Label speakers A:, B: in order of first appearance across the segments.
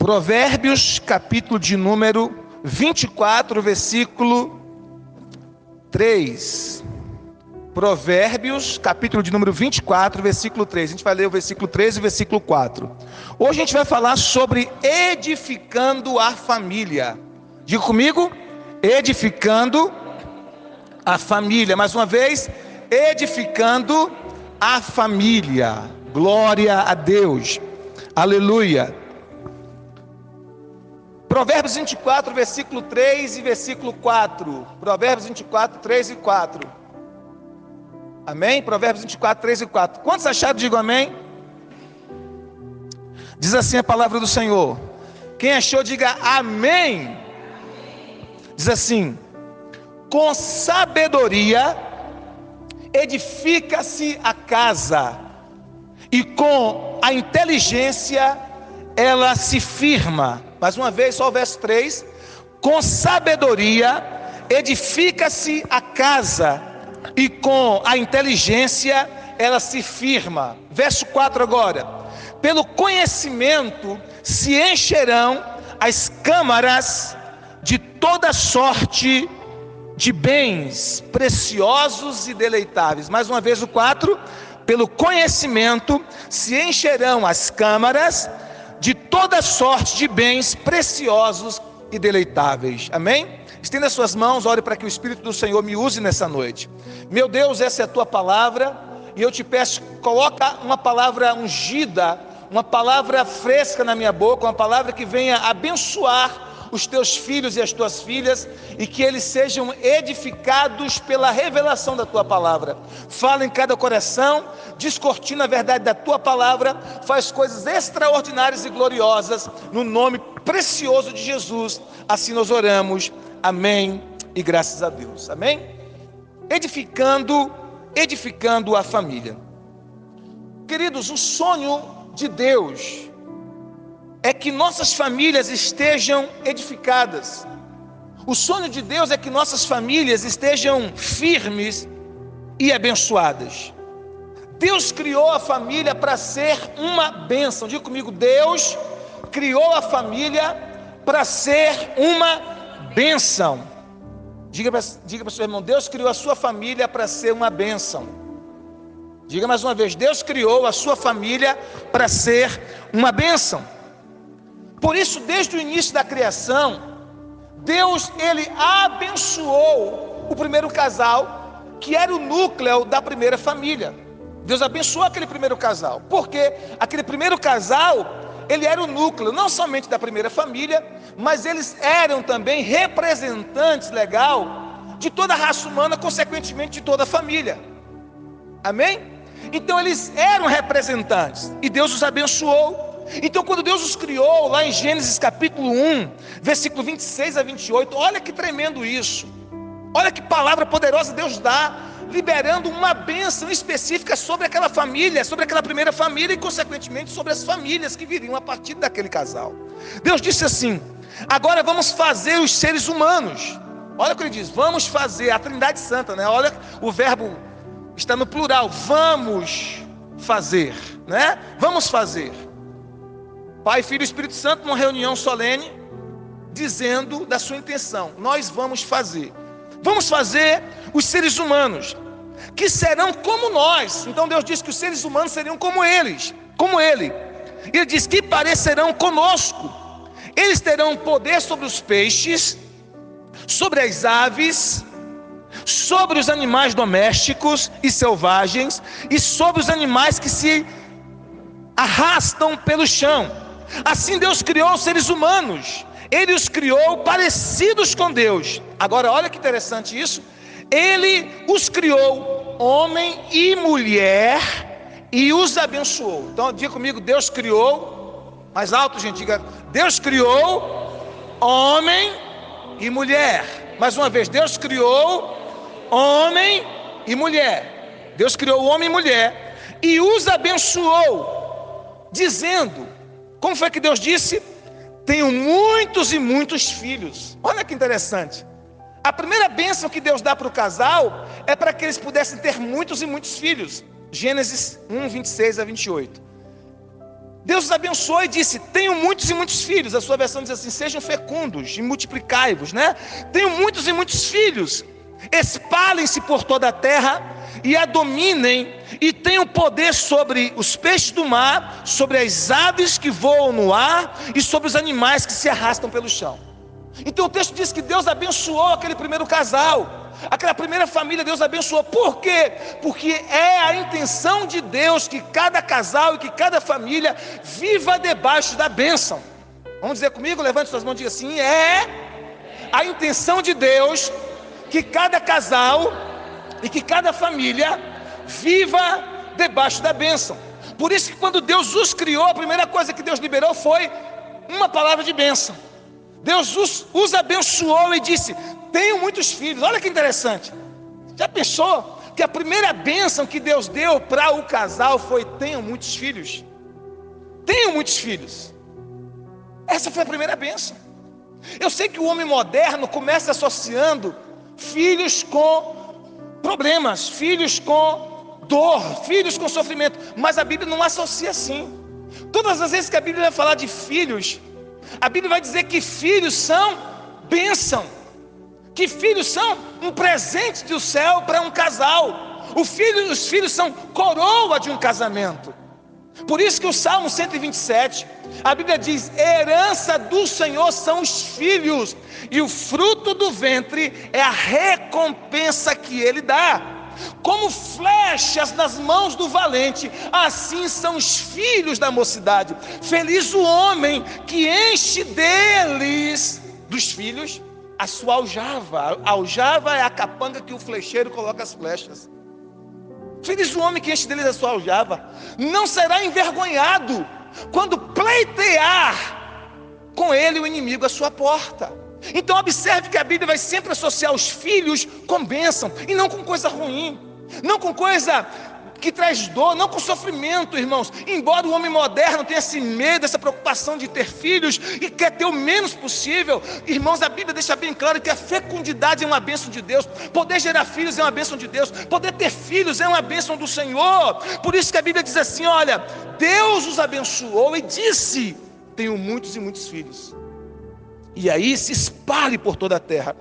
A: Provérbios, capítulo de número 24, versículo 3. Provérbios, capítulo de número 24, versículo 3. A gente vai ler o versículo 3 e o versículo 4. Hoje a gente vai falar sobre edificando a família. Diga comigo, edificando a família. Mais uma vez, edificando a família. Glória a Deus. Aleluia. Provérbios 24, versículo 3 e versículo 4. Provérbios 24, 3 e 4. Amém? Provérbios 24, 3 e 4. Quantos acharam? Digam amém. Diz assim a palavra do Senhor. Quem achou, diga amém. Diz assim: com sabedoria edifica-se a casa, e com a inteligência ela se firma. Mais uma vez, só o verso 3. Com sabedoria edifica-se a casa, e com a inteligência ela se firma. Verso 4 agora. Pelo conhecimento se encherão as câmaras de toda sorte de bens preciosos e deleitáveis. Mais uma vez o 4. Pelo conhecimento se encherão as câmaras de toda sorte de bens preciosos e deleitáveis. Amém? Estenda suas mãos, ore para que o Espírito do Senhor me use nessa noite. Meu Deus, essa é a tua palavra, e eu te peço, coloca uma palavra ungida, uma palavra fresca na minha boca, uma palavra que venha abençoar os teus filhos e as tuas filhas, e que eles sejam edificados pela revelação da tua palavra. Fala em cada coração, descortina a verdade da tua palavra, faz coisas extraordinárias e gloriosas, no nome precioso de Jesus, assim nós oramos, amém, e graças a Deus, amém? Edificando a família. Queridos, o sonho de Deus é que nossas famílias estejam edificadas. O sonho de Deus é que nossas famílias estejam firmes e abençoadas. Deus criou a família para ser uma bênção. Diga comigo, Deus criou a família para ser uma bênção. Diga para o seu irmão, Deus criou a sua família para ser uma bênção. Diga mais uma vez, Deus criou a sua família para ser uma bênção. Por isso, desde o início da criação, Deus, ele abençoou o primeiro casal, que era o núcleo da primeira família. Deus abençoou aquele primeiro casal, porque aquele primeiro casal, ele era o núcleo, não somente da primeira família, mas eles eram também representantes legal de toda a raça humana, consequentemente de toda a família. Amém? Então eles eram representantes, e Deus os abençoou. Então quando Deus os criou, lá em Gênesis capítulo 1, versículo 26 a 28, olha que tremendo isso, olha que palavra poderosa Deus dá, liberando uma bênção específica sobre aquela família, sobre aquela primeira família, e consequentemente sobre as famílias que viriam a partir daquele casal. Deus disse assim: agora vamos fazer os seres humanos. Olha o que ele diz, vamos fazer, a Trindade Santa, né? Olha, o verbo está no plural, vamos fazer, né? Vamos fazer. Pai, Filho e Espírito Santo, numa reunião solene, dizendo da sua intenção, nós vamos fazer os seres humanos, que serão como nós. Então Deus diz que os seres humanos seriam como ele. Ele diz que parecerão conosco. Eles terão poder sobre os peixes, sobre as aves, sobre os animais domésticos e selvagens, e sobre os animais que se arrastam pelo chão. Assim Deus criou os seres humanos, Ele os criou parecidos com Deus. Agora olha que interessante isso, Ele os criou homem e mulher e os abençoou. Então diga comigo, Deus criou, mais alto gente, diga, Deus criou homem e mulher. Mais uma vez, Deus criou homem e mulher. Deus criou homem e mulher e os abençoou, dizendo, como foi que Deus disse? Tenho muitos e muitos filhos. Olha que interessante. A primeira bênção que Deus dá para o casal é para que eles pudessem ter muitos e muitos filhos. Gênesis 1, 26 a 28. Deus os abençoou e disse: tenham muitos e muitos filhos. A sua versão diz assim: sejam fecundos e multiplicai-vos, né? Tenham muitos e muitos filhos, espalhem-se por toda a terra e a dominem, e tenham poder sobre os peixes do mar, sobre as aves que voam no ar e sobre os animais que se arrastam pelo chão. Então o texto diz que Deus abençoou aquele primeiro casal, aquela primeira família. Deus abençoou. Por quê? Porque é a intenção de Deus que cada casal e que cada família viva debaixo da bênção. Vamos dizer comigo? Levante suas mãos e diga assim: é a intenção de Deus que cada casal e que cada família viva debaixo da bênção. Por isso que quando Deus os criou, a primeira coisa que Deus liberou foi uma palavra de bênção. Deus os abençoou e disse: tenham muitos filhos. Olha que interessante. Já pensou que a primeira bênção que Deus deu para o casal foi: tenham muitos filhos? Tenham muitos filhos. Essa foi a primeira bênção. Eu sei que o homem moderno começa associando filhos com problemas, filhos com dor, filhos com sofrimento, mas a Bíblia não associa assim. Todas as vezes que a Bíblia vai falar de filhos, a Bíblia vai dizer que filhos são bênção, que filhos são um presente do céu para um casal. Os filhos são coroa de um casamento. Por isso que o Salmo 127, a Bíblia diz: herança do Senhor são os filhos, e o fruto do ventre é a recompensa que Ele dá. Como flechas nas mãos do valente, assim são os filhos da mocidade. Feliz o homem que enche deles, dos filhos, a sua aljava. A aljava é a capanga que o flecheiro coloca as flechas. Feliz o homem que enche deles a sua aljava. Não será envergonhado quando pleitear com ele o inimigo à sua porta. Então observe que a Bíblia vai sempre associar os filhos com bênção, e não com coisa ruim, não com coisa que traz dor, não com sofrimento, irmãos. Embora o homem moderno tenha esse medo, essa preocupação de ter filhos e quer ter o menos possível, irmãos, a Bíblia deixa bem claro que a fecundidade é uma bênção de Deus. Poder gerar filhos é uma bênção de Deus. Poder ter filhos é uma bênção do Senhor. Por isso que a Bíblia diz assim: olha, Deus os abençoou e disse: tenho muitos e muitos filhos. E aí se espalhe por toda a terra,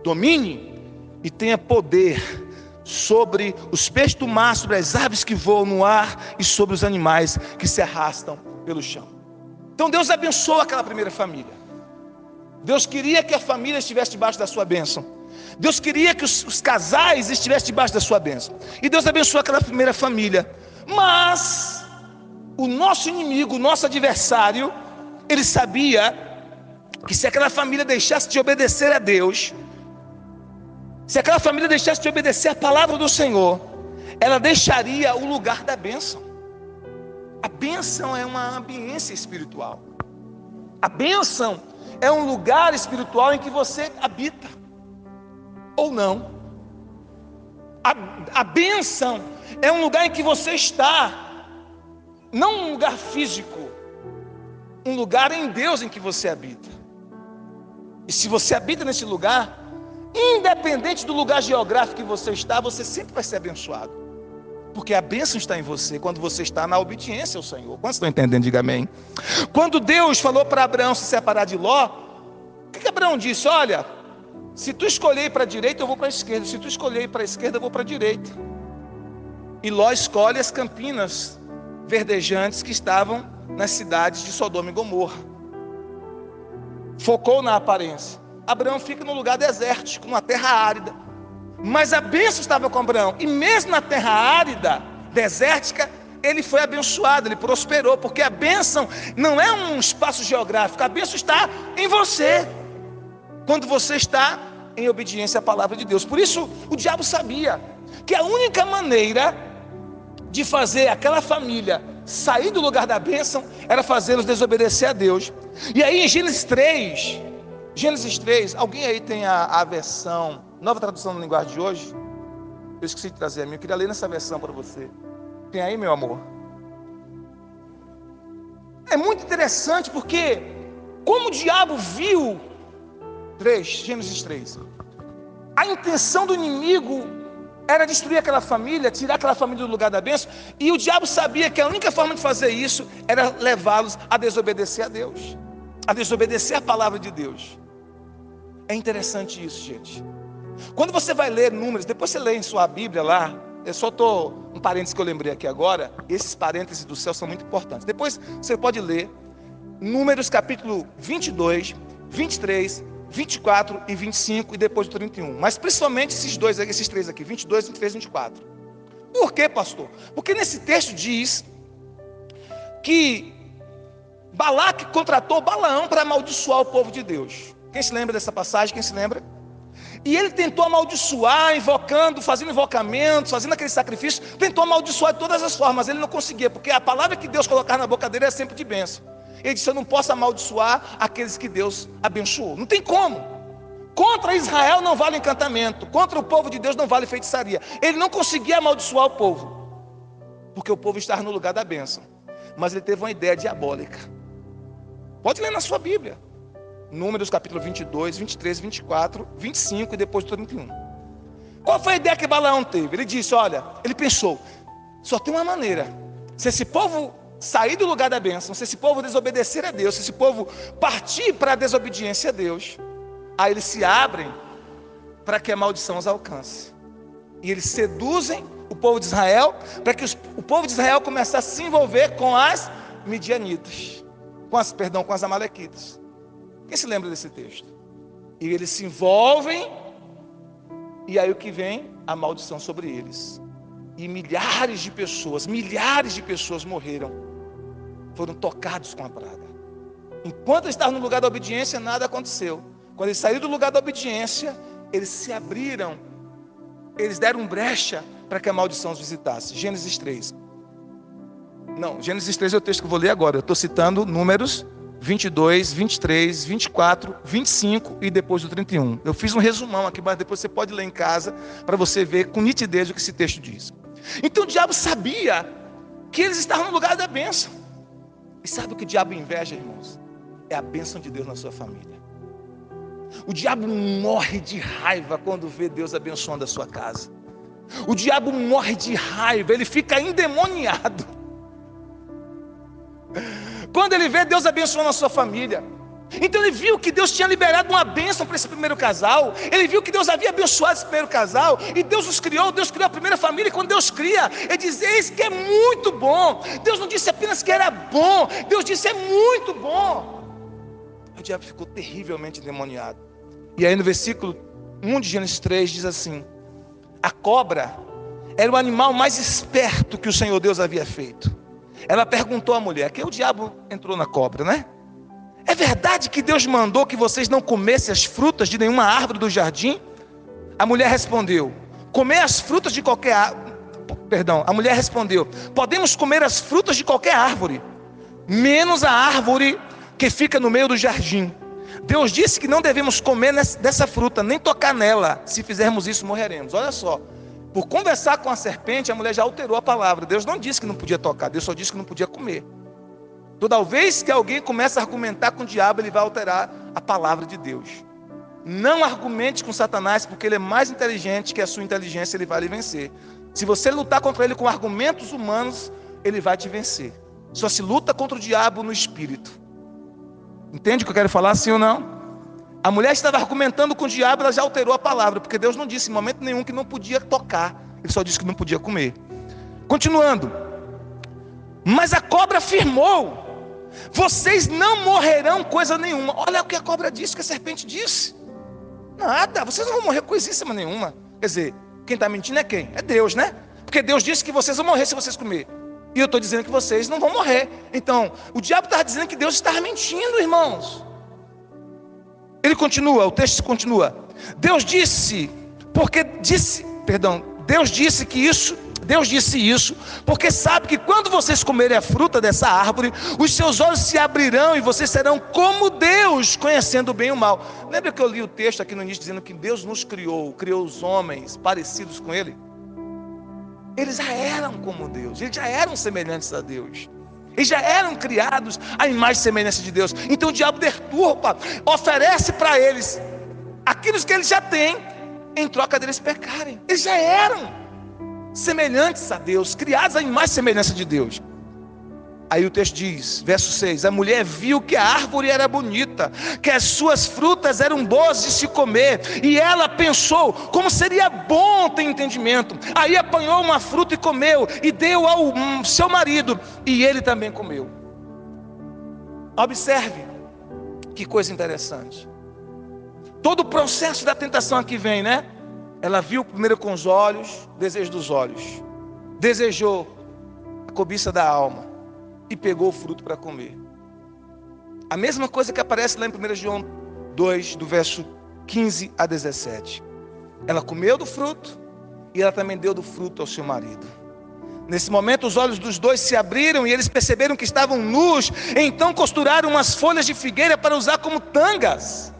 A: domine e tenha poder sobre os peixes do mar, sobre as aves que voam no ar e sobre os animais que se arrastam pelo chão. Então Deus abençoou aquela primeira família. Deus queria que a família estivesse debaixo da sua bênção. Deus queria que os casais estivessem debaixo da sua bênção. E Deus abençoou aquela primeira família. Mas o nosso inimigo, o nosso adversário, ele sabia que se aquela família deixasse de obedecer a Deus, se aquela família deixasse de obedecer a palavra do Senhor, ela deixaria o lugar da bênção. A bênção é uma ambiência espiritual. A bênção é um lugar espiritual em que você habita, ou não. A bênção é um lugar em que você está, não um lugar físico, um lugar em Deus em que você habita. E se você habita nesse lugar, independente do lugar geográfico que você está, você sempre vai ser abençoado, porque a bênção está em você, quando você está na obediência ao Senhor. Quantos estão entendendo? Diga amém. Quando Deus falou para Abraão se separar de Ló, o que Abraão disse? Olha, se tu escolher ir para a direita, eu vou para a esquerda. Se tu escolher ir para a esquerda, eu vou para a direita. E Ló escolhe as campinas verdejantes que estavam nas cidades de Sodoma e Gomorra. Focou na aparência. Abraão fica num lugar desértico, numa terra árida. Mas a bênção estava com Abraão. E mesmo na terra árida, desértica, ele foi abençoado, ele prosperou. Porque a bênção não é um espaço geográfico. A bênção está em você, quando você está em obediência à palavra de Deus. Por isso o diabo sabia que a única maneira de fazer aquela família sair do lugar da bênção era fazê-los desobedecer a Deus. E aí em Gênesis 3, alguém aí tem a versão, nova tradução na linguagem de hoje? Eu esqueci de trazer a minha, eu queria ler nessa versão para você. Tem aí, meu amor? É muito interessante porque como o diabo viu, Gênesis 3, a intenção do inimigo era destruir aquela família, tirar aquela família do lugar da bênção. E o diabo sabia que a única forma de fazer isso era levá-los a desobedecer a Deus, a desobedecer a palavra de Deus. É interessante isso, gente. Quando você vai ler Números, depois você lê em sua Bíblia lá, eu só estou, um parênteses que eu lembrei aqui agora, esses parênteses do céu são muito importantes. Depois você pode ler Números capítulo 22, 23, 24 e 25 e depois do 31. Mas principalmente esses três aqui, 22, 23 e 24. Por quê, pastor? Porque nesse texto diz que Balaque contratou Balaão para amaldiçoar o povo de Deus. Quem se lembra dessa passagem? Quem se lembra? E ele tentou amaldiçoar, invocando, fazendo invocamentos, fazendo aquele sacrifício, tentou amaldiçoar de todas as formas, ele não conseguia, porque a palavra que Deus colocava na boca dele é sempre de bênção. Ele disse: eu não posso amaldiçoar aqueles que Deus abençoou. Não tem como. Contra Israel não vale encantamento, contra o povo de Deus não vale feitiçaria. Ele não conseguia amaldiçoar o povo, porque o povo estava no lugar da bênção. Mas ele teve uma ideia diabólica. Pode ler na sua Bíblia. Números capítulo 22, 23, 24, 25 e depois do 31. Qual foi a ideia que Balaão teve? Ele disse, olha, ele pensou, só tem uma maneira. Se esse povo sair do lugar da bênção, se esse povo desobedecer a Deus, se esse povo partir para a desobediência a Deus, aí eles se abrem para que a maldição os alcance. E eles seduzem o povo de Israel, para que o povo de Israel comece a se envolver com as midianitas, com as amalequitas. Quem se lembra desse texto? E eles se envolvem, e aí o que vem? A maldição sobre eles. E milhares de pessoas morreram, foram tocados com a praga. Enquanto eles estavam no lugar da obediência, nada aconteceu. Quando eles saíram do lugar da obediência, eles se abriram, eles deram brecha para que a maldição os visitasse. Gênesis 3. Não, Gênesis 3 é o texto que eu vou ler agora. Eu estou citando Números 22, 23, 24, 25 e depois do 31. Eu fiz um resumão aqui, mas depois você pode ler em casa para você ver com nitidez o que esse texto diz. Então o diabo sabia que eles estavam no lugar da bênção. E sabe o que o diabo inveja, irmãos? É a bênção de Deus na sua família. O diabo morre de raiva quando vê Deus abençoando a sua casa. O diabo morre de raiva, ele fica endemoniado quando ele vê Deus abençoando a sua família. Então ele viu que Deus tinha liberado uma bênção para esse primeiro casal. Ele viu que Deus havia abençoado esse primeiro casal. E Deus os criou, Deus criou a primeira família. E quando Deus cria, Ele diz, eis que é muito bom. Deus não disse apenas que era bom, Deus disse, é muito bom. O diabo ficou terrivelmente endemoniado. E aí no versículo 1 de Gênesis 3 diz assim: a cobra era o animal mais esperto que o Senhor Deus havia feito. Ela perguntou à mulher, que o diabo entrou na cobra, né? É verdade que Deus mandou que vocês não comessem as frutas de nenhuma árvore do jardim? A mulher respondeu, comer as frutas de qualquer árvore. A mulher respondeu, podemos comer as frutas de qualquer árvore, menos a árvore que fica no meio do jardim. Deus disse que não devemos comer dessa fruta, nem tocar nela. Se fizermos isso, morreremos. Olha só, por conversar com a serpente, a mulher já alterou a palavra. Deus não disse que não podia tocar, Deus só disse que não podia comer. Toda vez que alguém começa a argumentar com o diabo, ele vai alterar a palavra de Deus. Não argumente com Satanás, porque ele é mais inteligente que a sua inteligência, ele vai lhe vencer. Se você lutar contra ele com argumentos humanos, ele vai te vencer. Só se luta contra o diabo no espírito. Entende o que eu quero falar, sim ou não? A mulher estava argumentando com o diabo, ela já alterou a palavra, porque Deus não disse em momento nenhum que não podia tocar, Ele só disse que não podia comer. Continuando, mas a cobra afirmou, vocês não morrerão coisa nenhuma. Olha o que a cobra disse, o que a serpente disse. Nada, vocês não vão morrer coisíssima nenhuma. Quer dizer, quem está mentindo é quem? É Deus, né? Porque Deus disse que vocês vão morrer se vocês comerem. E eu estou dizendo que vocês não vão morrer. Então, o diabo estava dizendo que Deus estava mentindo, irmãos. Ele continua, o texto continua. Deus disse isso, porque sabe que quando vocês comerem a fruta dessa árvore, os seus olhos se abrirão e vocês serão como Deus, conhecendo o bem e o mal. Lembra que eu li o texto aqui no início dizendo que Deus nos criou os homens parecidos com Ele? Eles já eram como Deus, eles já eram semelhantes a Deus. Eles já eram criados à imagem e semelhança de Deus. Então o diabo deturpa, oferece para eles aquilo que eles já têm, em troca deles pecarem. Eles já eram semelhantes a Deus, criados em mais semelhança de Deus. Aí o texto diz, verso 6, a mulher viu que a árvore era bonita, que as suas frutas eram boas de se comer, e ela pensou, como seria bom ter entendimento. Aí apanhou uma fruta e comeu, e deu ao seu marido, e ele também comeu. Observe, que coisa interessante. Todo o processo da tentação aqui vem, né? Ela viu primeiro com os olhos, desejo dos olhos, desejou a cobiça da alma, e pegou o fruto para comer. A mesma coisa que aparece lá em 1 João 2, do verso 15 a 17. Ela comeu do fruto e ela também deu do fruto ao seu marido. Nesse momento os olhos dos dois se abriram e eles perceberam que estavam nus. Então costuraram umas folhas de figueira para usar como tangas.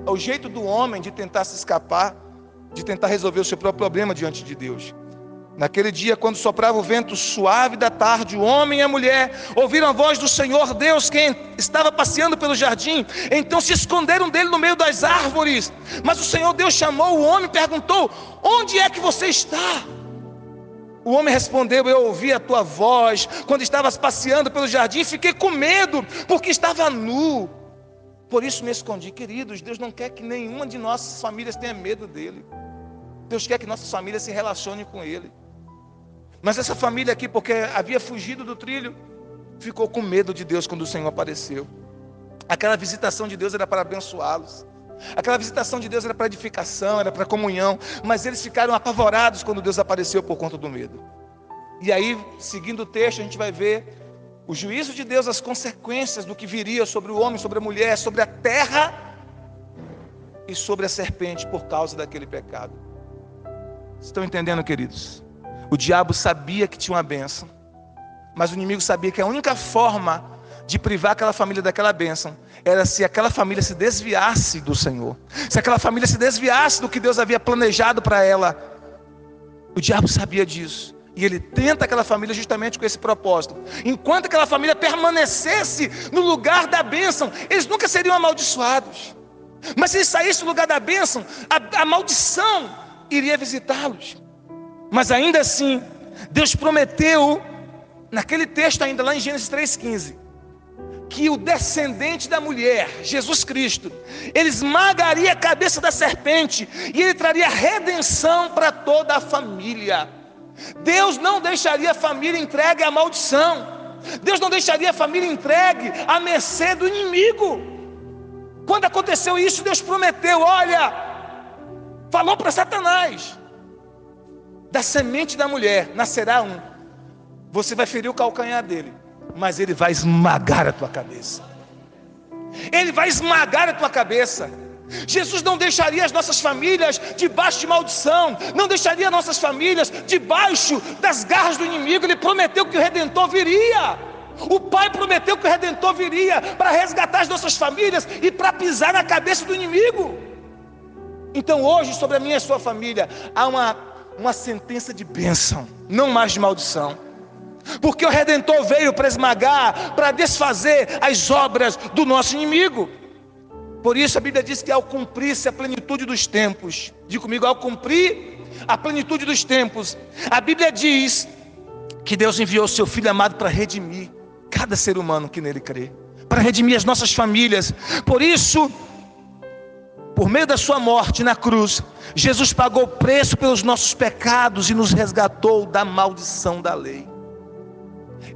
A: É o jeito do homem de tentar se escapar, de tentar resolver o seu próprio problema diante de Deus. Naquele dia, quando soprava o vento suave da tarde, o homem e a mulher ouviram a voz do Senhor Deus, que estava passeando pelo jardim. Então se esconderam dele no meio das árvores. Mas o Senhor Deus chamou o homem e perguntou: onde é que você está? O homem respondeu: eu ouvi a tua voz quando estavas passeando pelo jardim e fiquei com medo, porque estava nu. Por isso me escondi. Queridos, Deus não quer que nenhuma de nossas famílias tenha medo dele. Deus quer que nossas famílias se relacionem com ele. Mas essa família aqui, porque havia fugido do trilho, ficou com medo de Deus quando o Senhor apareceu. Aquela visitação de Deus era para abençoá-los. Aquela visitação de Deus era para edificação, era para comunhão. Mas eles ficaram apavorados quando Deus apareceu por conta do medo. E aí, seguindo o texto, a gente vai ver o juízo de Deus, as consequências do que viria sobre o homem, sobre a mulher, sobre a terra e sobre a serpente por causa daquele pecado. Estão entendendo, queridos? O diabo sabia que tinha uma bênção, mas o inimigo sabia que a única forma de privar aquela família daquela bênção era se aquela família se desviasse do Senhor, se aquela família se desviasse do que Deus havia planejado para ela. O diabo sabia disso, e ele tenta aquela família justamente com esse propósito. Enquanto aquela família permanecesse no lugar da bênção, eles nunca seriam amaldiçoados. Mas se eles saíssem do lugar da bênção, a maldição iria visitá-los. Mas ainda assim, Deus prometeu, naquele texto ainda lá em Gênesis 3,15, que o descendente da mulher, Jesus Cristo, ele esmagaria a cabeça da serpente e ele traria redenção para toda a família. Deus não deixaria a família entregue à maldição. Deus não deixaria a família entregue à mercê do inimigo. Quando aconteceu isso, Deus prometeu, olha, falou para Satanás: da semente da mulher nascerá um. Você vai ferir o calcanhar dele, mas ele vai esmagar a tua cabeça. Ele vai esmagar a tua cabeça. Jesus não deixaria as nossas famílias debaixo de maldição, não deixaria nossas famílias debaixo das garras do inimigo. Ele prometeu que o Redentor viria. O Pai prometeu que o Redentor viria para resgatar as nossas famílias e para pisar na cabeça do inimigo. Então hoje, sobre a minha e a sua família, há uma sentença de bênção, não mais de maldição. Porque o Redentor veio para esmagar, para desfazer as obras do nosso inimigo. Por isso a Bíblia diz que ao cumprir-se a plenitude dos tempos, diga comigo, ao cumprir a plenitude dos tempos, a Bíblia diz que Deus enviou o seu Filho amado para redimir cada ser humano que nele crê, para redimir as nossas famílias. Por isso, por meio da sua morte na cruz, Jesus pagou o preço pelos nossos pecados e nos resgatou da maldição da lei.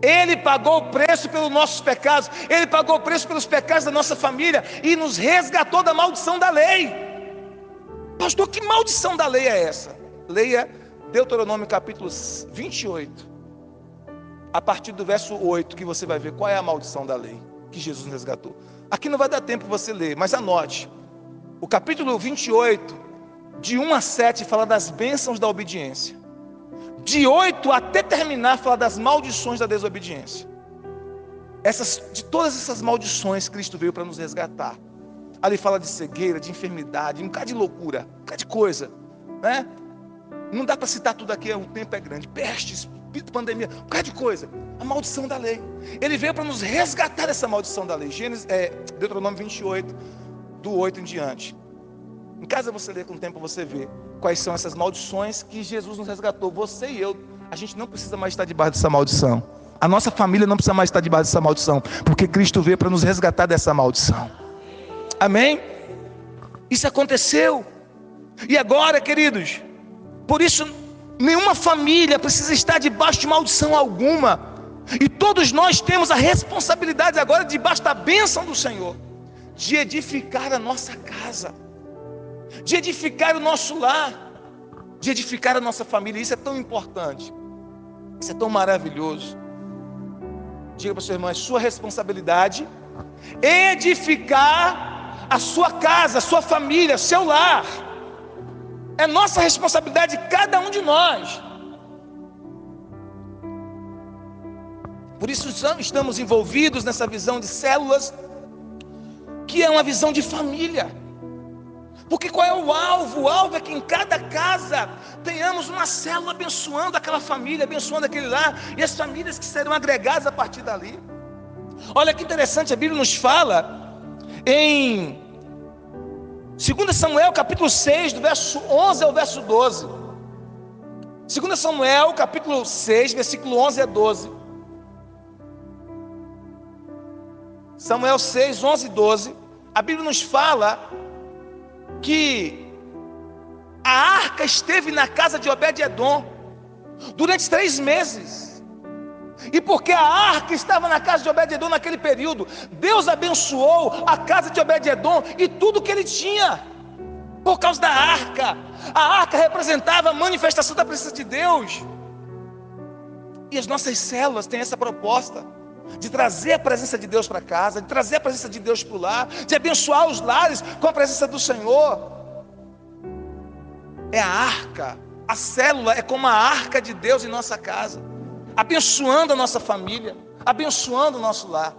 A: Ele pagou o preço pelos nossos pecados, ele pagou o preço pelos pecados da nossa família e nos resgatou da maldição da lei. Pastor, que maldição da lei é essa? Leia Deuteronômio capítulo 28, a partir do verso 8, que você vai ver qual é a maldição da lei que Jesus nos resgatou. Aqui não vai dar tempo para você ler, mas anote. O capítulo 28, de 1 a 7, fala das bênçãos da obediência. De 8 até terminar, fala das maldições da desobediência. De todas essas maldições, Cristo veio para nos resgatar. Ali fala de cegueira, de enfermidade, um bocado de loucura, um bocado de coisa, né? Não dá para citar tudo aqui, o tempo é grande. Pestes, pandemia, um bocado de coisa. A maldição da lei. Ele veio para nos resgatar dessa maldição da lei. Deuteronômio 28, do 8 em diante. Em casa você lê, com o tempo você vê quais são essas maldições que Jesus nos resgatou. Você e eu, a gente não precisa mais estar debaixo dessa maldição. A nossa família não precisa mais estar debaixo dessa maldição, porque Cristo veio para nos resgatar dessa maldição. Amém? Isso aconteceu. E agora, queridos, por isso nenhuma família precisa estar debaixo de maldição alguma. E todos nós temos a responsabilidade agora, debaixo da bênção do Senhor, de edificar a nossa casa, de edificar o nosso lar, de edificar a nossa família. Isso é tão importante, isso é tão maravilhoso. Diga para o seu irmão, é sua responsabilidade edificar a sua casa, a sua família, seu lar. É nossa responsabilidade, cada um de nós. Por isso estamos envolvidos nessa visão de células, que é uma visão de família. Porque qual é o alvo? O alvo é que em cada casa tenhamos uma célula abençoando aquela família, abençoando aquele lar, e as famílias que serão agregadas a partir dali. Olha que interessante, a Bíblia nos fala em 2 Samuel capítulo 6, do verso 11 ao verso 12. 2 Samuel capítulo 6, versículo 11 a 12. Samuel 6, 11 e 12. A Bíblia nos fala que a arca esteve na casa de Obed-edom durante 3 meses. E porque a arca estava na casa de Obed-edom naquele período, Deus abençoou a casa de Obed-edom e tudo que ele tinha, por causa da arca. A arca representava a manifestação da presença de Deus. E as nossas células têm essa proposta de trazer a presença de Deus para casa, de trazer a presença de Deus para o lar, de abençoar os lares com a presença do Senhor. É a arca, a célula é como a arca de Deus em nossa casa, abençoando a nossa família, abençoando o nosso lar.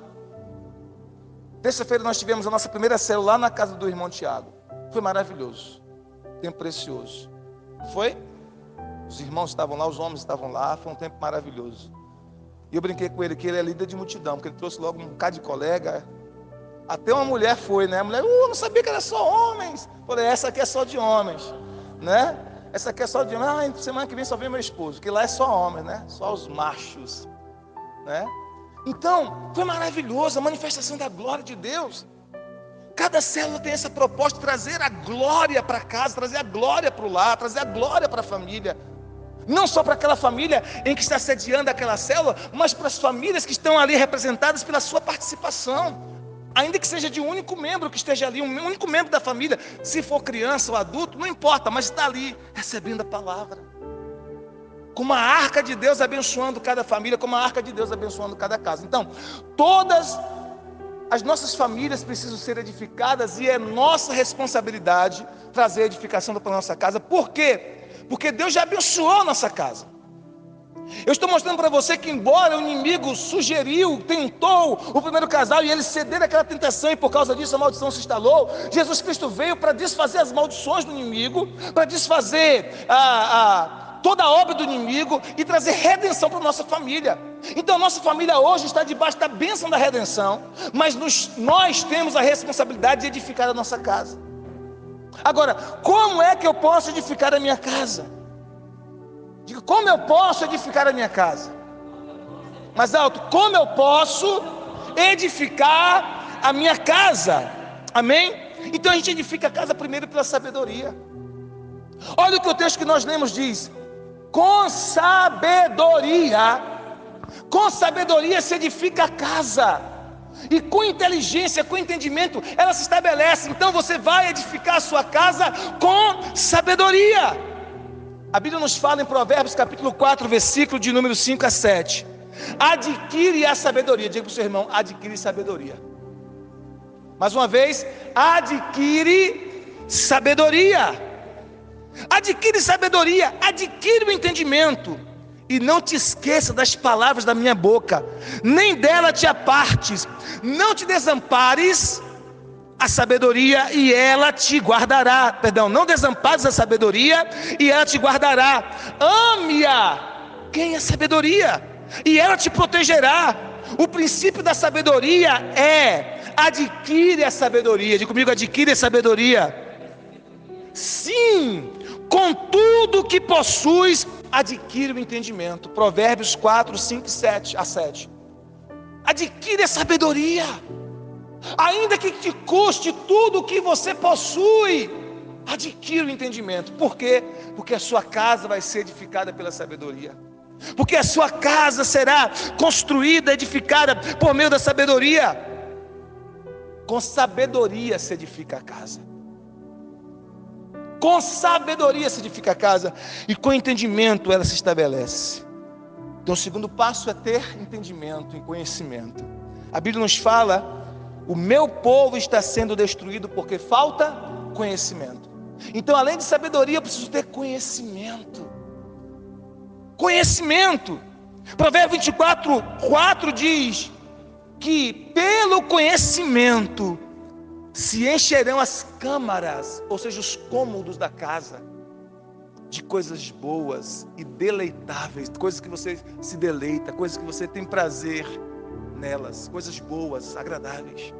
A: Terça-feira nós tivemos a nossa primeira célula lá na casa do irmão Tiago. Foi maravilhoso, tempo precioso. Foi? Os irmãos estavam lá, os homens estavam lá, foi um tempo maravilhoso. E eu brinquei com ele que ele é líder de multidão, porque ele trouxe logo um bocado de colega. Até uma mulher foi, né? A mulher, não sabia que era só homens. Falei, essa aqui é só de homens, né? Essa aqui é só de homens. Semana que vem só vem meu esposo, que lá é só homens, né? Só os machos, né? Então, foi maravilhoso a manifestação da glória de Deus. Cada célula tem essa proposta de trazer a glória para casa, trazer a glória para o lar, trazer a glória para a família. Não só para aquela família em que está sediando aquela célula, mas para as famílias que estão ali representadas pela sua participação. Ainda que seja de um único membro que esteja ali, um único membro da família, se for criança ou adulto, não importa, mas está ali recebendo a palavra. Como a arca de Deus abençoando cada família, como a arca de Deus abençoando cada casa. Então, todas as nossas famílias precisam ser edificadas e é nossa responsabilidade trazer a edificação para a nossa casa. Por quê? Porque Deus já abençoou a nossa casa. Eu estou mostrando para você que embora o inimigo sugeriu, tentou o primeiro casal e eles cederam àquela tentação e por causa disso a maldição se instalou, Jesus Cristo veio para desfazer as maldições do inimigo, para desfazer toda a obra do inimigo e trazer redenção para a nossa família. Então a nossa família hoje está debaixo da bênção da redenção, mas nós temos a responsabilidade de edificar a nossa casa. Agora, como é que eu posso edificar a minha casa? Diga, como eu posso edificar a minha casa? Mais alto, como eu posso edificar a minha casa? Amém? Então a gente edifica a casa primeiro pela sabedoria. Olha o que o texto que nós lemos diz: com sabedoria se edifica a casa. E com inteligência, com entendimento, ela se estabelece. Então você vai edificar a sua casa com sabedoria. A Bíblia nos fala em Provérbios capítulo 4, versículo de número 5 a 7. Adquire a sabedoria. Diga para o seu irmão, adquire sabedoria. Mais uma vez, adquire sabedoria. Adquire sabedoria, adquire o entendimento. E não te esqueça das palavras da minha boca, nem dela te apartes. Não te desampares a sabedoria e ela te guardará. Perdão, não desampares a sabedoria e ela te guardará. Ame-a, quem é sabedoria, e ela te protegerá. O princípio da sabedoria é: adquire a sabedoria. Diga comigo, adquire a sabedoria. Sim, com tudo que possuis, adquire o entendimento. Provérbios 4, 5 e 7 a 7. Adquire a sabedoria. Ainda que te custe tudo o que você possui, adquire o entendimento. Por quê? Porque a sua casa vai ser edificada pela sabedoria. Porque a sua casa será construída, edificada por meio da sabedoria. Com sabedoria se edifica a casa. Com sabedoria se edifica a casa. E com entendimento ela se estabelece. Então o segundo passo é ter entendimento e conhecimento. A Bíblia nos fala: o meu povo está sendo destruído porque falta conhecimento. Então, além de sabedoria, eu preciso ter conhecimento. Conhecimento. Provérbios 24, 4 diz que pelo conhecimento se encherão as câmaras, ou seja, os cômodos da casa, de coisas boas e deleitáveis, coisas que você se deleita, coisas que você tem prazer nelas, coisas boas, agradáveis.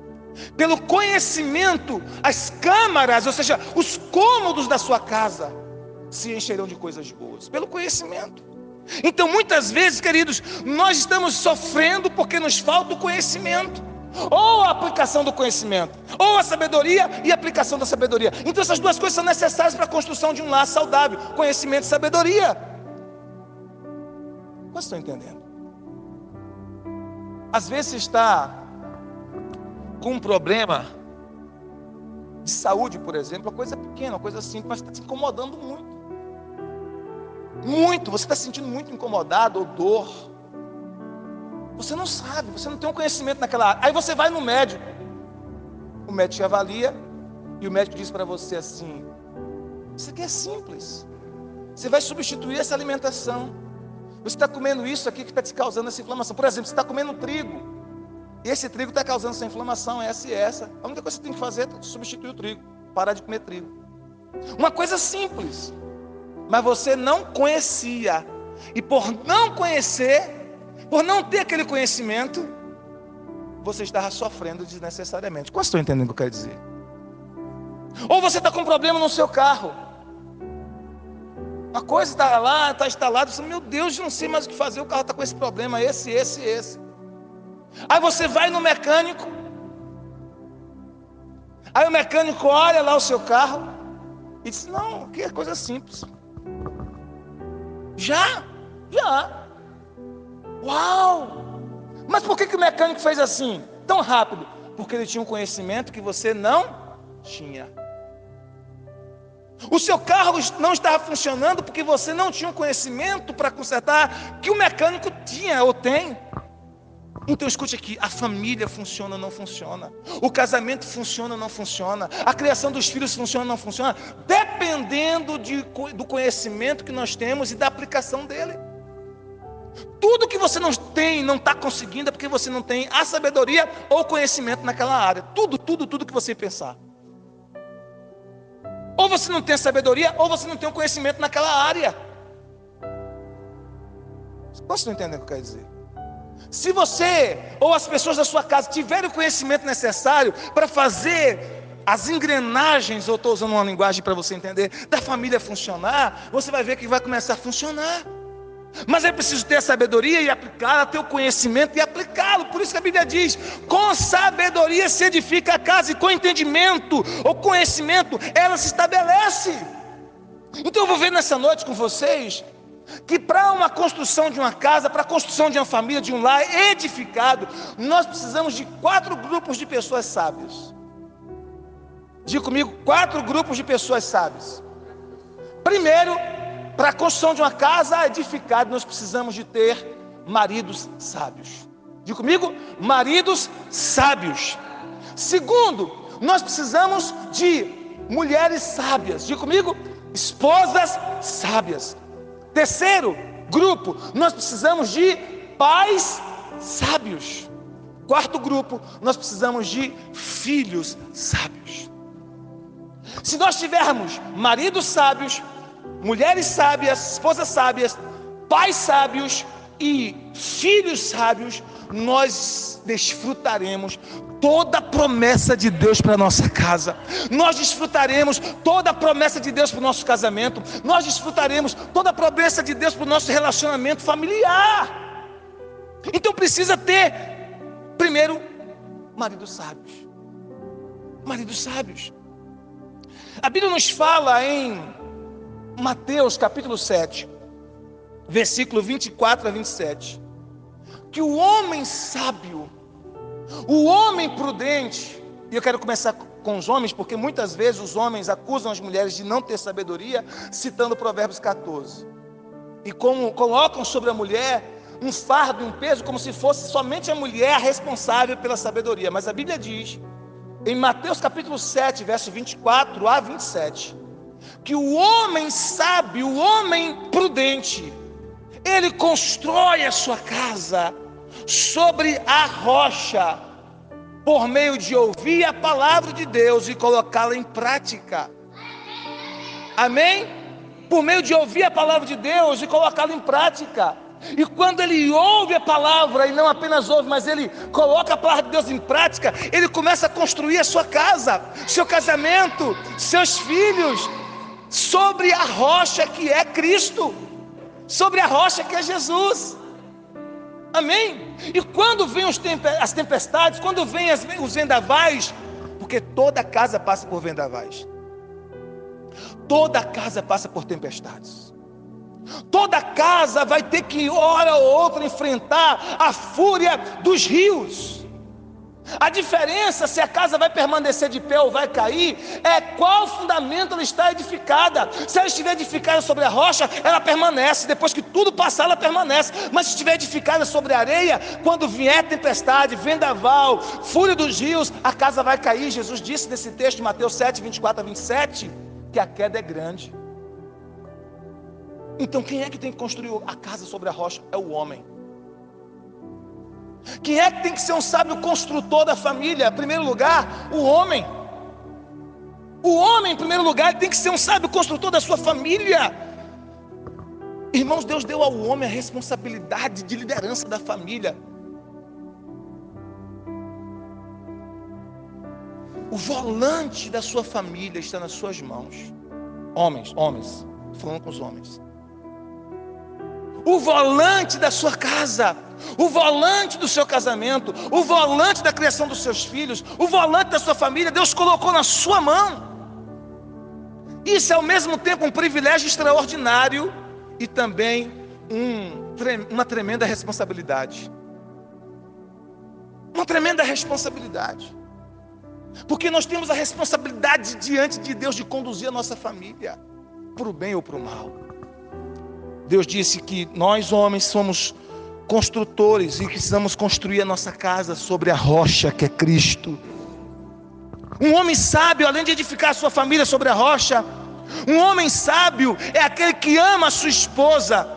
A: Pelo conhecimento, as câmaras, ou seja, os cômodos da sua casa, se encherão de coisas boas. Pelo conhecimento. Então, muitas vezes, queridos, nós estamos sofrendo porque nos falta o conhecimento. Ou a aplicação do conhecimento, ou a sabedoria e a aplicação da sabedoria. Então essas duas coisas são necessárias para a construção de um lar saudável: conhecimento e sabedoria. Vocês estão entendendo? Às vezes você está com um problema de saúde, por exemplo, uma coisa pequena, uma coisa simples, mas está te incomodando muito. Muito, você está se sentindo muito incomodado ou dor. Você não sabe, você não tem um conhecimento naquela área. Aí você vai no médico, o médico te avalia e o médico diz para você assim: isso aqui é simples, você vai substituir essa alimentação. Você está comendo isso aqui que está te causando essa inflamação. Por exemplo, você está comendo trigo, e esse trigo está causando essa inflamação, essa e essa. A única coisa que você tem que fazer é substituir o trigo, parar de comer trigo. Uma coisa simples, mas você não conhecia, e por não conhecer, por não ter aquele conhecimento, você estava sofrendo desnecessariamente. Quantos estão entendendo o que eu quero dizer? Ou você está com um problema no seu carro, uma coisa está lá, está instalada, você, meu Deus, não sei mais o que fazer, o carro está com esse problema, esse. Aí você vai no mecânico, aí o mecânico olha lá o seu carro e diz: não, aqui é coisa simples. Já. Uau! Mas por que o mecânico fez assim, tão rápido? Porque ele tinha um conhecimento que você não tinha. O seu carro não estava funcionando porque você não tinha um conhecimento para consertar que o mecânico tinha ou tem. Então escute aqui: a família funciona ou não funciona, o casamento funciona ou não funciona, a criação dos filhos funciona ou não funciona, dependendo do conhecimento que nós temos e da aplicação dele. Tudo que você não tem, não está conseguindo, é porque você não tem a sabedoria ou conhecimento naquela área. Tudo que você pensar. Ou você não tem a sabedoria, ou você não tem o conhecimento naquela área. Vocês estão entendendo o que eu quero dizer? Se você ou as pessoas da sua casa tiverem o conhecimento necessário para fazer as engrenagens, eu estou usando uma linguagem para você entender, da família funcionar, você vai ver que vai começar a funcionar. Mas é preciso ter a sabedoria e aplicá-la, ter o conhecimento e aplicá-lo. Por isso que a Bíblia diz: com sabedoria se edifica a casa, e com entendimento ou conhecimento ela se estabelece. Então eu vou ver nessa noite com vocês que para uma construção de uma casa, para a construção de uma família, de um lar edificado, nós precisamos de 4 grupos de pessoas sábias. Diga comigo: 4 grupos de pessoas sábias. Primeiro, para a construção de uma casa edificada, nós precisamos de ter maridos sábios. Diga comigo: maridos sábios. Segundo, nós precisamos de mulheres sábias. Diga comigo: esposas sábias. Terceiro grupo, nós precisamos de pais sábios. Quarto grupo, nós precisamos de filhos sábios. Se nós tivermos maridos sábios, mulheres sábias, esposas sábias, pais sábios e filhos sábios, nós desfrutaremos toda a promessa de Deus para a nossa casa, nós desfrutaremos toda a promessa de Deus para o nosso casamento, nós desfrutaremos toda a promessa de Deus para o nosso relacionamento familiar. Então precisa ter, primeiro, maridos sábios. Maridos sábios. A Bíblia nos fala em Mateus capítulo 7, versículo 24 a 27, que o homem sábio, o homem prudente, e eu quero começar com os homens, porque muitas vezes os homens acusam as mulheres de não ter sabedoria, citando Provérbios 14, e como colocam sobre a mulher um fardo, um peso, como se fosse somente a mulher a responsável pela sabedoria. Mas a Bíblia diz, em Mateus capítulo 7, verso 24 a 27, que o homem sábio, o homem prudente, ele constrói a sua casa sobre a rocha, por meio de ouvir a palavra de Deus e colocá-la em prática. Amém? Por meio de ouvir a palavra de Deus e colocá-la em prática. E quando ele ouve a palavra, e não apenas ouve, mas ele coloca a palavra de Deus em prática, ele começa a construir a sua casa, seu casamento, seus filhos, sobre a rocha que é Cristo, sobre a rocha que é Jesus. Amém? E quando vem as tempestades, quando vem os vendavais, porque toda casa passa por vendavais, toda casa passa por tempestades, toda casa vai ter que, hora ou outra, enfrentar a fúria dos rios. A diferença se a casa vai permanecer de pé ou vai cair, é qual fundamento ela está edificada. Se ela estiver edificada sobre a rocha, ela permanece, depois que tudo passar ela permanece. Mas se estiver edificada sobre a areia, quando vier tempestade, vendaval, fúria dos rios, a casa vai cair. Jesus disse nesse texto de Mateus 7, 24 a 27, que a queda é grande. Então quem é que tem que construir a casa sobre a rocha? É o homem. Quem é que tem que ser um sábio construtor da família? Em primeiro lugar, o homem. O homem, em primeiro lugar, tem que ser um sábio construtor da sua família. Irmãos, Deus deu ao homem a responsabilidade de liderança da família. O volante da sua família está nas suas mãos. Homens, falando com os homens. O volante da sua casa, o volante do seu casamento, o volante da criação dos seus filhos, o volante da sua família, Deus colocou na sua mão. Isso é ao mesmo tempo um privilégio extraordinário e também uma tremenda responsabilidade. Uma tremenda responsabilidade. Porque nós temos a responsabilidade diante de Deus de conduzir a nossa família, para o bem ou para o mal. Deus disse que nós homens somos construtores e precisamos construir a nossa casa sobre a rocha que é Cristo. Um homem sábio, além de edificar a sua família sobre a rocha, um homem sábio é aquele que ama a sua esposa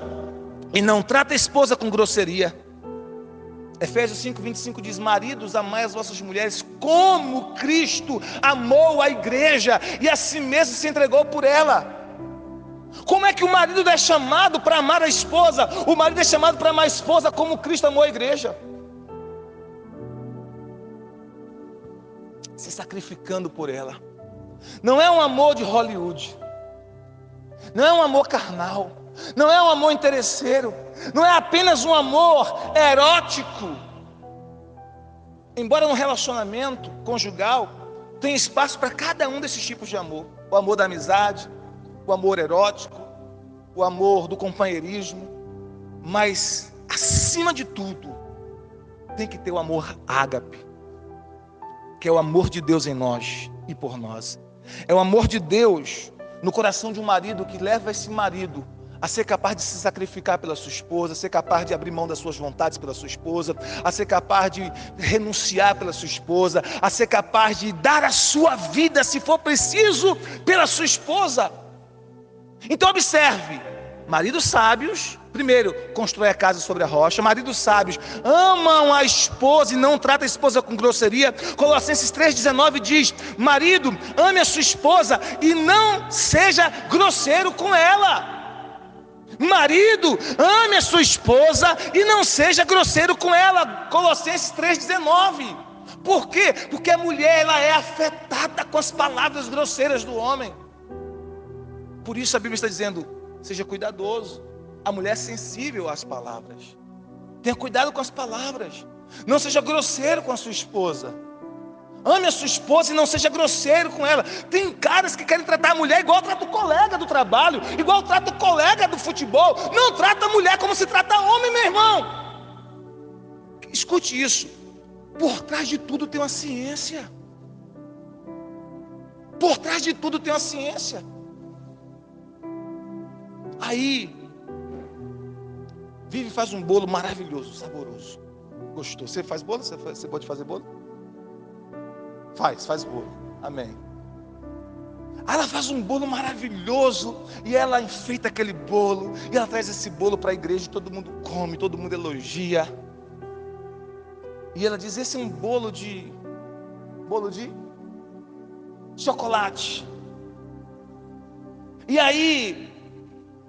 A: e não trata a esposa com grosseria. Efésios 5:25 diz: maridos, amai as vossas mulheres como Cristo amou a igreja e a si mesmo se entregou por ela. Como é que o marido é chamado para amar a esposa? O marido é chamado para amar a esposa como Cristo amou a igreja, se sacrificando por ela. Não é um amor de Hollywood, não é um amor carnal, não é um amor interesseiro, não é apenas um amor erótico. Embora no relacionamento conjugal tenha espaço para cada um desses tipos de amor: o amor da amizade, o amor erótico, o amor do companheirismo, mas acima de tudo tem que ter o amor ágape, que é o amor de Deus em nós e por nós. É o amor de Deus no coração de um marido que leva esse marido a ser capaz de se sacrificar pela sua esposa, a ser capaz de abrir mão das suas vontades pela sua esposa, a ser capaz de renunciar pela sua esposa, a ser capaz de dar a sua vida, se for preciso, pela sua esposa. Então observe, maridos sábios, primeiro, constrói a casa sobre a rocha. Maridos sábios amam a esposa e não tratam a esposa com grosseria. Colossenses 3,19 diz: marido, ame a sua esposa e não seja grosseiro com ela. Marido, ame a sua esposa e não seja grosseiro com ela. Colossenses 3,19. Por quê? Porque a mulher, ela é afetada com as palavras grosseiras do homem. Por isso a Bíblia está dizendo, seja cuidadoso. A mulher é sensível às palavras. Tenha cuidado com as palavras. Não seja grosseiro com a sua esposa. Ame a sua esposa e não seja grosseiro com ela. Tem caras que querem tratar a mulher igual trata o colega do trabalho, igual trata o colega do futebol. Não trata a mulher como se trata homem, meu irmão. Escute isso. Por trás de tudo tem uma ciência. Por trás de tudo tem uma ciência. Aí, Vivi faz um bolo maravilhoso, saboroso. Gostou? Você faz bolo? Você pode fazer bolo? Faz bolo. Amém. Ela faz um bolo maravilhoso e ela enfeita aquele bolo e ela traz esse bolo para a igreja e todo mundo come, todo mundo elogia. E ela diz, esse é um bolo de chocolate. E aí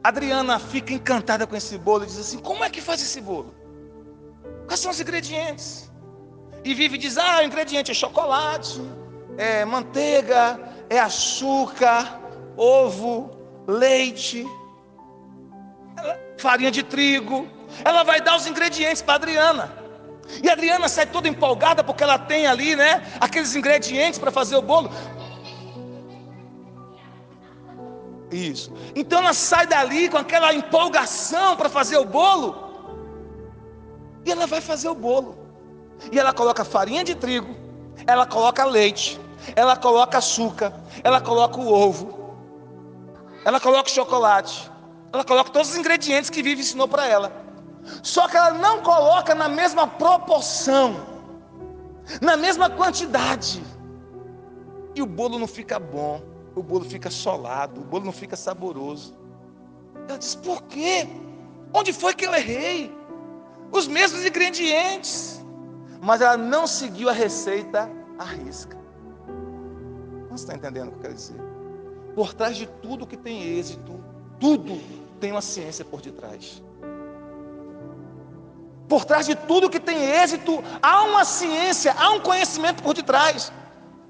A: Adriana fica encantada com esse bolo e diz assim, como é que faz esse bolo? Quais são os ingredientes? E Vivi diz, o ingrediente é chocolate, é manteiga, é açúcar, ovo, leite, farinha de trigo. Ela vai dar os ingredientes para Adriana. E a Adriana sai toda empolgada porque ela tem ali, aqueles ingredientes para fazer o bolo. Isso. Então ela sai dali com aquela empolgação para fazer o bolo. E ela vai fazer o bolo. E ela coloca farinha de trigo, ela coloca leite, ela coloca açúcar, ela coloca o ovo, ela coloca o chocolate, ela coloca todos os ingredientes que Vivi ensinou para ela. Só que ela não coloca na mesma proporção, na mesma quantidade. E o bolo não fica bom, o bolo fica solado, o bolo não fica saboroso. Ela diz, por quê? Onde foi que eu errei? Os mesmos ingredientes. Mas ela não seguiu a receita à risca. Você está entendendo o que eu quero dizer? Por trás de tudo que tem êxito, tudo tem uma ciência por detrás. Por trás de tudo que tem êxito, há uma ciência, há um conhecimento por detrás.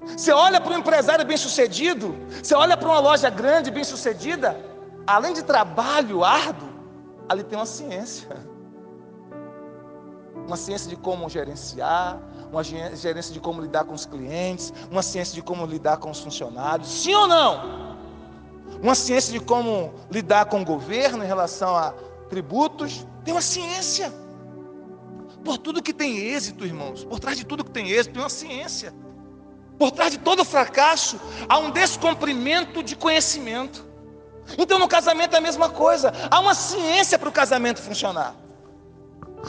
A: Você olha para um empresário bem-sucedido, você olha para uma loja grande, bem-sucedida, além de trabalho árduo, ali tem uma ciência. Uma ciência de como gerenciar, uma ciência de como lidar com os clientes, uma ciência de como lidar com os funcionários, sim ou não? Uma ciência de como lidar com o governo em relação a tributos, tem uma ciência. Por tudo que tem êxito, irmãos, por trás de tudo que tem êxito, tem uma ciência. Por trás de todo fracasso, há um descumprimento de conhecimento. Então no casamento é a mesma coisa, há uma ciência para o casamento funcionar.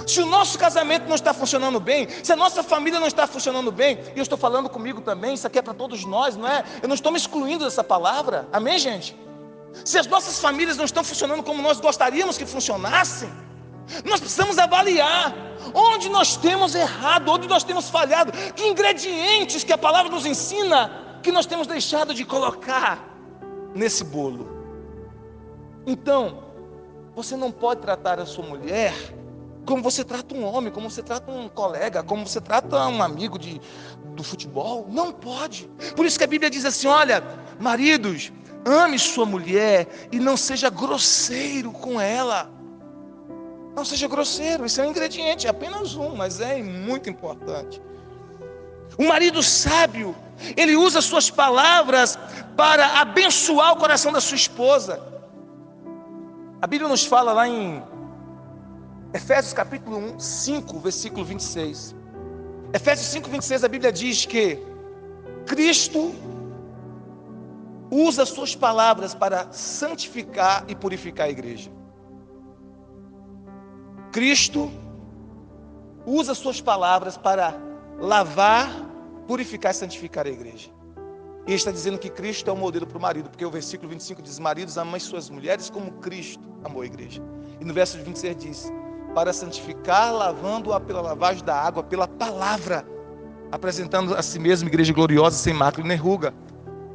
A: Se o nosso casamento não está funcionando bem, se a nossa família não está funcionando bem, e eu estou falando comigo também, isso aqui é para todos nós, não é? Eu não estou me excluindo dessa palavra, amém, gente? Se as nossas famílias não estão funcionando como nós gostaríamos que funcionassem, nós precisamos avaliar onde nós temos errado, onde nós temos falhado, que ingredientes que a palavra nos ensina que nós temos deixado de colocar nesse bolo. Então, você não pode tratar a sua mulher como você trata um homem, como você trata um colega, como você trata um amigo do futebol. Não pode. Por isso que a Bíblia diz assim, olha, maridos, ame sua mulher e não seja grosseiro com ela. Não seja grosseiro, isso é um ingrediente, é apenas um, mas é muito importante. O marido sábio, ele usa suas palavras para abençoar o coração da sua esposa. A Bíblia nos fala lá em Efésios capítulo 5, versículo 26. Efésios 5, 26, a Bíblia diz que Cristo usa suas palavras para santificar e purificar a igreja. Cristo usa suas palavras para lavar, purificar e santificar a igreja. E ele está dizendo que Cristo é o modelo para o marido, porque o versículo 25 diz, maridos, amem suas mulheres como Cristo amou a igreja. E no verso 26 diz, para santificar, lavando-a pela lavagem da água, pela palavra, apresentando a si mesmo igreja gloriosa, sem mácula nem ruga.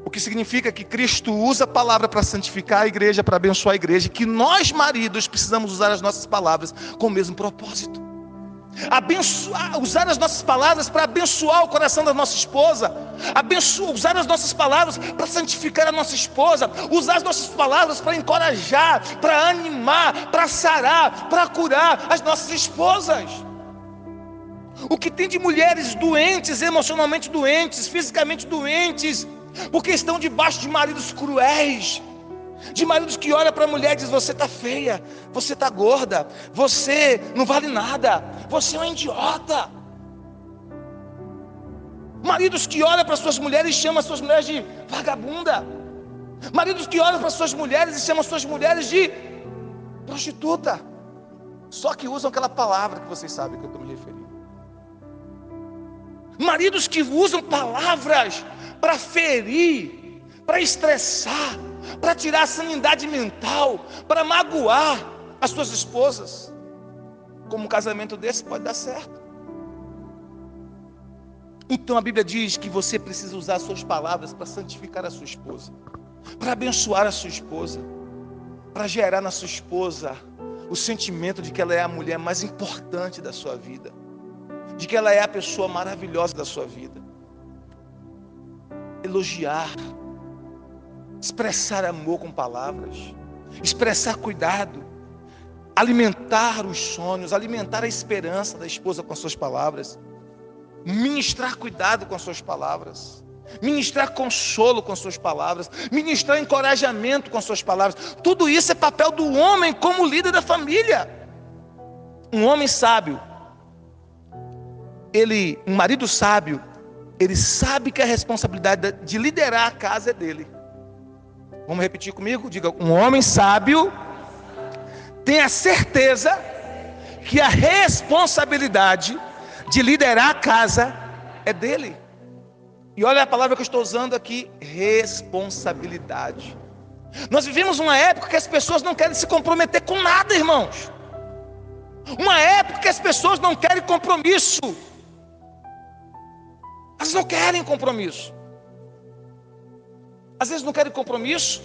A: O que significa que Cristo usa a palavra para santificar a igreja, para abençoar a igreja, e que nós, maridos, precisamos usar as nossas palavras com o mesmo propósito. Usar as nossas palavras para abençoar o coração da nossa esposa, usar as nossas palavras para santificar a nossa esposa, usar as nossas palavras para encorajar, para animar, para sarar, para curar as nossas esposas. O que tem de mulheres doentes, emocionalmente doentes, fisicamente doentes, porque estão debaixo de maridos cruéis, de maridos que olham para a mulher e dizem: você está feia, você está gorda, você não vale nada, você é um idiota. Maridos que olham para suas mulheres e chamam as suas mulheres de vagabunda. Maridos que olham para suas mulheres e chamam as suas mulheres de prostituta. Só que usam aquela palavra que vocês sabem que eu estou me referindo. Maridos que usam palavras para ferir, para estressar, para tirar a sanidade mental, para magoar as suas esposas. Como um casamento desse pode dar certo. Então a Bíblia diz que você precisa usar as suas palavras para santificar a sua esposa, para abençoar a sua esposa, para gerar na sua esposa o sentimento de que ela é a mulher mais importante da sua vida, de que ela é a pessoa maravilhosa da sua vida. Elogiar, expressar amor com palavras, expressar cuidado, alimentar os sonhos, alimentar a esperança da esposa com as suas palavras, ministrar cuidado com as suas palavras, ministrar consolo com as suas palavras, ministrar encorajamento com as suas palavras. Tudo isso é papel do homem como líder da família. Um homem sábio, um marido sábio, ele sabe que a responsabilidade de liderar a casa é dele. Vamos repetir comigo? Diga: um homem sábio tem a certeza que a responsabilidade de liderar a casa é dele. E olha a palavra que eu estou usando aqui: responsabilidade. Nós vivemos uma época que as pessoas não querem se comprometer com nada, irmãos. Uma época que as pessoas não querem compromisso. Elas não querem compromisso. Às vezes não querem compromisso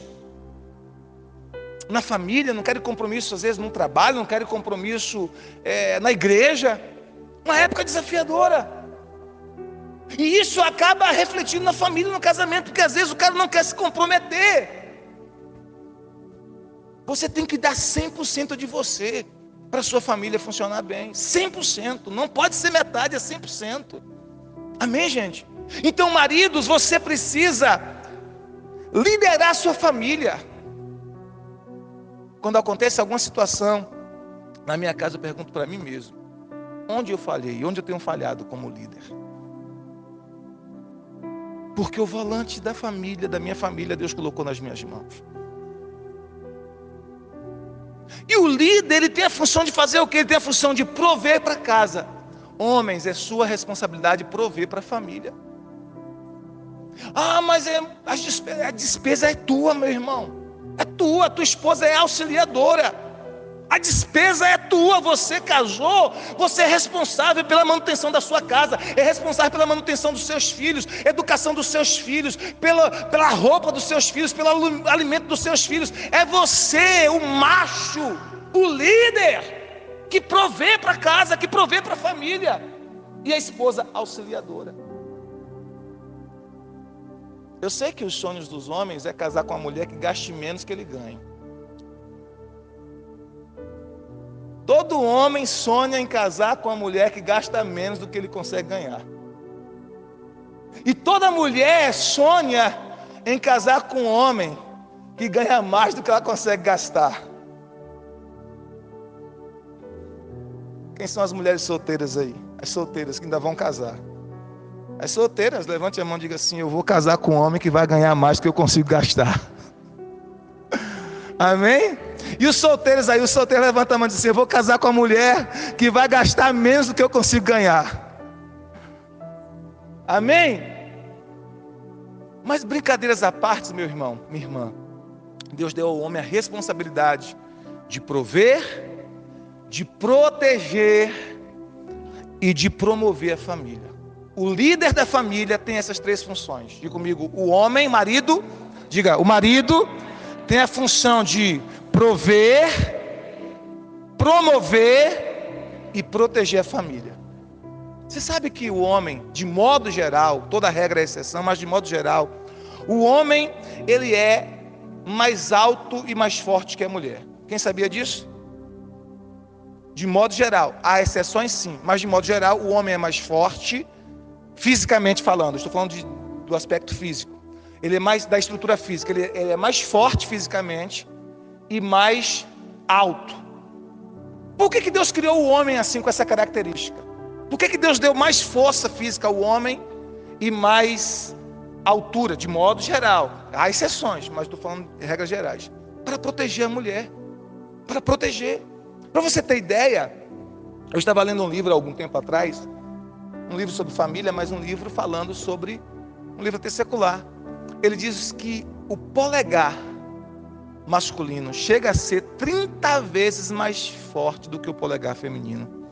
A: na família, não querem compromisso às vezes no trabalho, não querem compromisso na igreja. Uma época desafiadora. E isso acaba refletindo na família, no casamento, porque às vezes o cara não quer se comprometer. Você tem que dar 100% de você para a sua família funcionar bem. 100%, não pode ser metade, é 100%. Amém, gente? Então, maridos, você precisa liderar a sua família. Quando acontece alguma situação na minha casa, eu pergunto para mim mesmo: onde eu falhei? Onde eu tenho falhado como líder? Porque o volante da família, da minha família, Deus colocou nas minhas mãos. E o líder, ele tem a função de fazer o quê? Ele tem a função de prover para casa. Homens, é sua responsabilidade prover para a família. Ah, mas a despesa é tua, meu irmão. É tua, a tua esposa é auxiliadora. A despesa é tua, você casou, você é responsável pela manutenção da sua casa, é responsável pela manutenção dos seus filhos, educação dos seus filhos, pela roupa dos seus filhos, pelo alimento dos seus filhos. É você, o macho, o líder, que provê para a casa, que provê para a família, e a esposa auxiliadora. Eu sei que os sonhos dos homens é casar com uma mulher que gaste menos que ele ganha. Todo homem sonha em casar com uma mulher que gasta menos do que ele consegue ganhar. E toda mulher sonha em casar com um homem que ganha mais do que ela consegue gastar. Quem são as mulheres solteiras aí? As solteiras que ainda vão casar. As solteiras, levante a mão e diga assim: eu vou casar com um homem que vai ganhar mais do que eu consigo gastar. Amém? E os solteiros aí, levanta a mão e diz assim: eu vou casar com uma mulher que vai gastar menos do que eu consigo ganhar. Amém? Mas brincadeiras à parte, meu irmão, minha irmã, Deus deu ao homem a responsabilidade de prover, de proteger e de promover a família. O líder da família tem essas 3 funções. Diga comigo, o homem, marido, diga, o marido tem a função de prover, promover e proteger a família. Você sabe que o homem, de modo geral, toda regra é exceção, mas de modo geral, o homem, ele é mais alto e mais forte que a mulher. Quem sabia disso? De modo geral, há exceções sim, mas de modo geral, o homem é mais forte, fisicamente falando. Estou falando do aspecto físico. Ele é mais da estrutura física, ele é mais forte fisicamente e mais alto. Por que Deus criou o homem assim, com essa característica? Por que Deus deu mais força física ao homem e mais altura, de modo geral? Há exceções, mas estou falando de regras gerais. Para proteger a mulher. Para proteger. Para você ter ideia, eu estava lendo um livro há algum tempo atrás, um livro sobre família, mas um livro falando sobre, um livro até secular. Ele diz que o polegar masculino chega a ser 30 vezes mais forte do que o polegar feminino.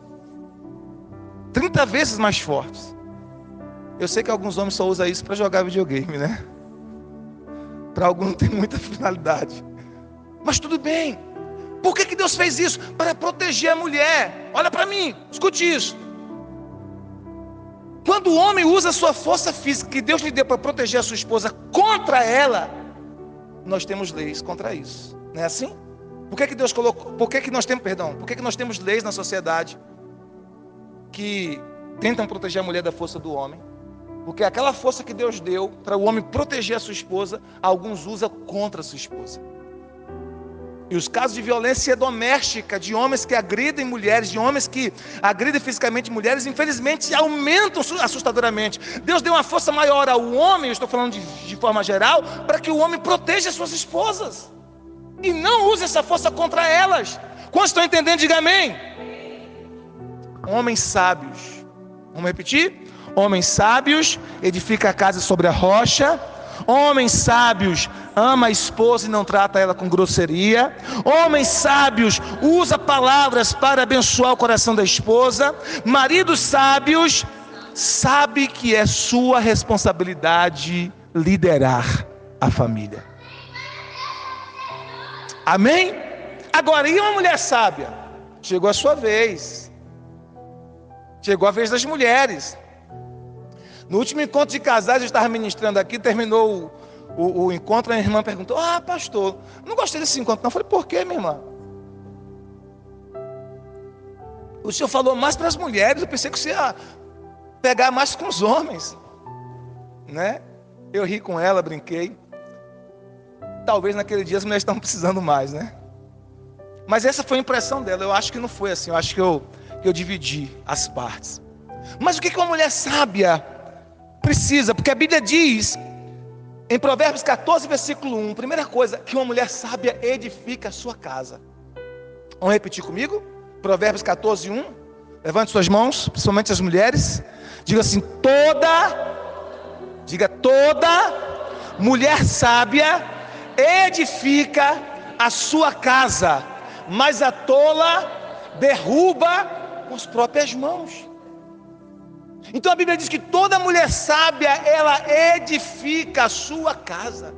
A: 30 vezes mais fortes. Eu sei que alguns homens só usam isso para jogar videogame, né? Para alguns não tem muita finalidade. Mas tudo bem. Por que Deus fez isso? Para proteger a mulher. Olha para mim, escute isso. Quando o homem usa a sua força física que Deus lhe deu para proteger a sua esposa contra ela, nós temos leis contra isso. Não é assim? Por que Deus colocou? Por que nós temos leis na sociedade que tentam proteger a mulher da força do homem? Porque aquela força que Deus deu para o homem proteger a sua esposa, alguns usam contra a sua esposa. E os casos de violência doméstica, de homens que agridem mulheres, de homens que agridem fisicamente mulheres, infelizmente aumentam assustadoramente. Deus deu uma força maior ao homem, eu estou falando de forma geral, para que o homem proteja as suas esposas. E não use essa força contra elas. Quantos estão entendendo? Diga amém. Homens sábios. Vamos repetir? Homens sábios edifica a casa sobre a rocha. Homens sábios ama a esposa e não trata ela com grosseria. Homens sábios usa palavras para abençoar o coração da esposa. Maridos sábios sabe que é sua responsabilidade liderar a família. Amém? Agora, e uma mulher sábia? Chegou a sua vez. Chegou a vez das mulheres. No último encontro de casais, eu estava ministrando aqui, terminou o encontro, a minha irmã perguntou: pastor, não gostei desse encontro não. Eu falei: por quê, minha irmã? O senhor falou mais para as mulheres, eu pensei que você ia pegar mais com os homens, né? Eu ri com ela, brinquei. Talvez naquele dia as mulheres estavam precisando mais, né? Mas essa foi a impressão dela. Eu acho que não foi assim, eu acho que eu dividi as partes. Mas o que uma mulher sábia precisa? Porque a Bíblia diz, em Provérbios 14, versículo 1, primeira coisa, que uma mulher sábia edifica a sua casa. Vamos repetir comigo? Provérbios 14, 1. Levante suas mãos, principalmente as mulheres. Diga assim: toda mulher sábia edifica a sua casa, mas a tola derruba com as próprias mãos. Então a Bíblia diz que toda mulher sábia, ela edifica a sua casa.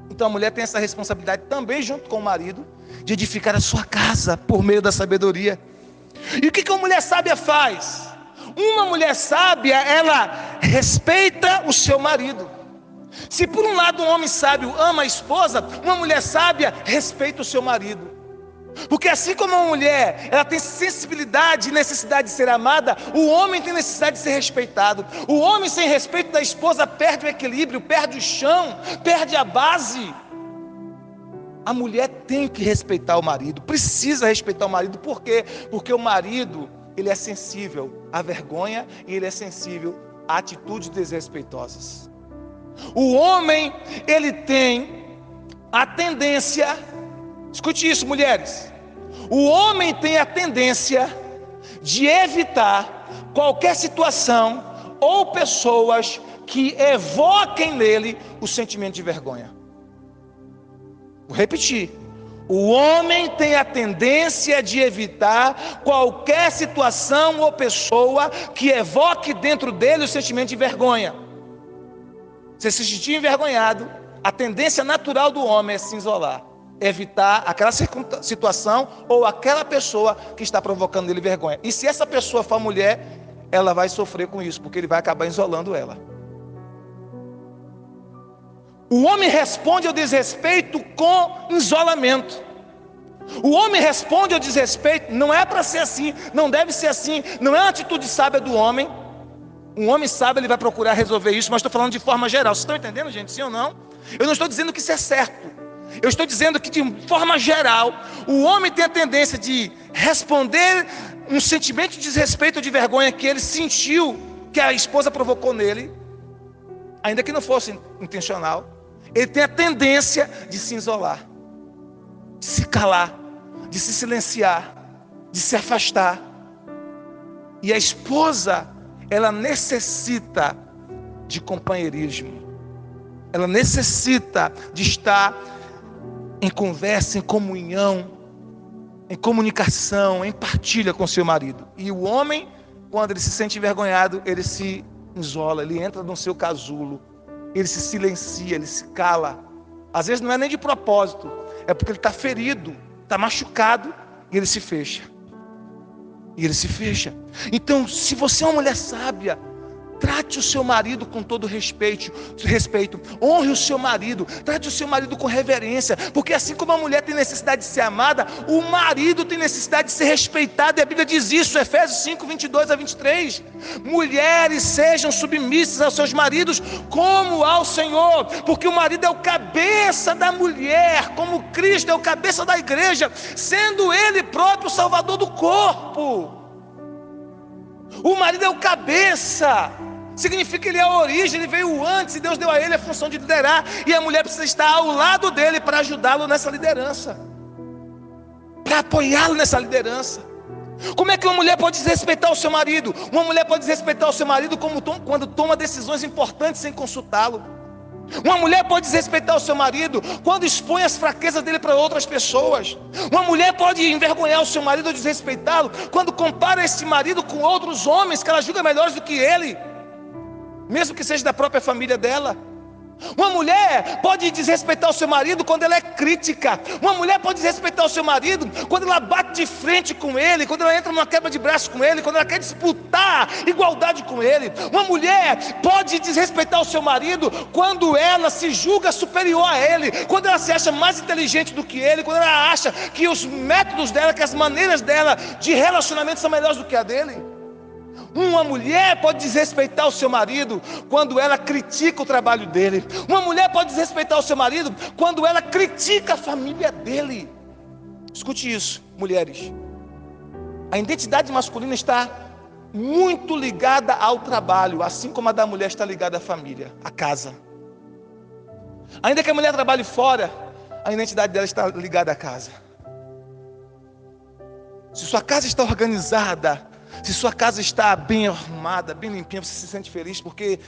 A: Então a mulher tem essa responsabilidade também, junto com o marido, de edificar a sua casa por meio da sabedoria. E o que uma mulher sábia faz? Uma mulher sábia, ela respeita o seu marido. Se por um lado um homem sábio ama a esposa, uma mulher sábia respeita o seu marido. Porque assim como a mulher, ela tem sensibilidade e necessidade de ser amada, o homem tem necessidade de ser respeitado. O homem sem respeito da esposa perde o equilíbrio, perde o chão, perde a base. A mulher tem que respeitar o marido, precisa respeitar o marido. Por quê? Porque o marido, ele é sensível à vergonha e ele é sensível a atitudes desrespeitosas. O homem, ele tem a tendência, escute isso, mulheres, o homem tem a tendência de evitar qualquer situação ou pessoas que evoquem nele o sentimento de vergonha. Vou repetir: O homem tem a tendência de evitar qualquer situação ou pessoa que evoque dentro dele o sentimento de vergonha. Você se sentir envergonhado, a tendência natural do homem é se isolar, evitar aquela situação ou aquela pessoa que está provocando nele vergonha. E se essa pessoa for mulher, ela vai sofrer com isso, porque ele vai acabar isolando ela. O homem responde ao desrespeito com isolamento. O homem responde ao desrespeito, não é para ser assim, não deve ser assim, não é uma atitude sábia do homem. Um homem sábio, ele vai procurar resolver isso, mas estou falando de forma geral. Vocês estão entendendo, gente? Sim ou não? Eu não estou dizendo que isso é certo. Eu estou dizendo que, de forma geral, o homem tem a tendência de responder um sentimento de desrespeito ou de vergonha que ele sentiu que a esposa provocou nele, ainda que não fosse intencional. Ele tem a tendência de se isolar, de se calar, de se silenciar, de se afastar. E a esposa, ela necessita de companheirismo. Ela necessita de estar em conversa, em comunhão, em comunicação, em partilha com seu marido. E o homem, quando ele se sente envergonhado, ele se isola, ele entra no seu casulo, ele se silencia, ele se cala. Às vezes não é nem de propósito, é porque ele está ferido, está machucado, e ele se fecha. E ele se fecha. Então, se você é uma mulher sábia, trate o seu marido com todo respeito, honre o seu marido, trate o seu marido com reverência, porque assim como a mulher tem necessidade de ser amada, o marido tem necessidade de ser respeitado, e a Bíblia diz isso, Efésios 5, 22 a 23, mulheres sejam submissas aos seus maridos, como ao Senhor, porque o marido é o cabeça da mulher, como Cristo é o cabeça da igreja, sendo Ele próprio o Salvador do corpo. O marido é o cabeça, significa que ele é a origem, ele veio antes e Deus deu a ele a função de liderar, e a mulher precisa estar ao lado dele para ajudá-lo nessa liderança, para apoiá-lo nessa liderança. Como é que uma mulher pode desrespeitar o seu marido? Uma mulher pode desrespeitar o seu marido quando toma decisões importantes sem consultá-lo. Uma mulher pode desrespeitar o seu marido quando expõe as fraquezas dele para outras pessoas. Uma mulher pode envergonhar o seu marido ou desrespeitá-lo quando compara esse marido com outros homens que ela julga melhores do que ele, mesmo que seja da própria família dela. Uma mulher pode desrespeitar o seu marido quando ela é crítica. Uma mulher pode desrespeitar o seu marido quando ela bate de frente com ele, quando ela entra numa quebra de braço com ele, quando ela quer disputar igualdade com ele. Uma mulher pode desrespeitar o seu marido quando ela se julga superior a ele, quando ela se acha mais inteligente do que ele, quando ela acha que os métodos dela, que as maneiras dela de relacionamento são melhores do que a dele. Uma mulher pode desrespeitar o seu marido quando ela critica o trabalho dele. Uma mulher pode desrespeitar o seu marido quando ela critica a família dele. Escute isso, mulheres. A identidade masculina está muito ligada ao trabalho, assim como a da mulher está ligada à família, à casa. Ainda que a mulher trabalhe fora, a identidade dela está ligada à casa. Se sua casa está organizada, se sua casa está bem arrumada, bem limpinha, você se sente feliz, porque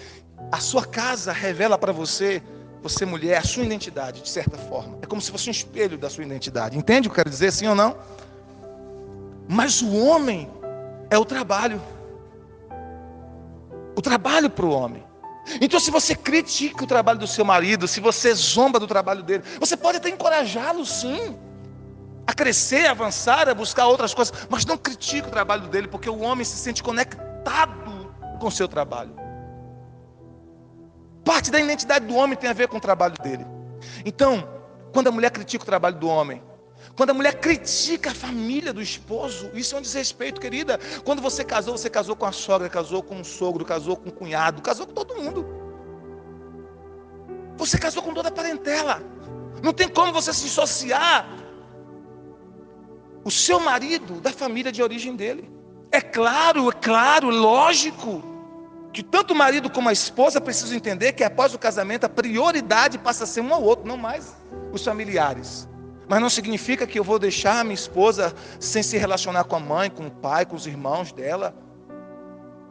A: a sua casa revela para você, você mulher, a sua identidade, de certa forma. É como se fosse um espelho da sua identidade. Entende o que eu quero dizer, sim ou não? Mas o homem é o trabalho. O trabalho para o homem. Então, se você critica o trabalho do seu marido, se você zomba do trabalho dele, você pode até encorajá-lo, sim, a crescer, a avançar, a buscar outras coisas, mas não critique o trabalho dele, porque o homem se sente conectado com o seu trabalho. Parte da identidade do homem tem a ver com o trabalho dele. Então, quando a mulher critica o trabalho do homem, quando a mulher critica a família do esposo, isso é um desrespeito, querida. Quando você casou com a sogra, casou com o sogro, casou com o cunhado, casou com todo mundo. Você casou com toda a parentela. Não tem como você se dissociar o seu marido da família de origem dele. É claro, lógico, que tanto o marido como a esposa precisam entender que após o casamento a prioridade passa a ser um ao outro, não mais os familiares. Mas não significa que eu vou deixar a minha esposa sem se relacionar com a mãe, com o pai, com os irmãos dela,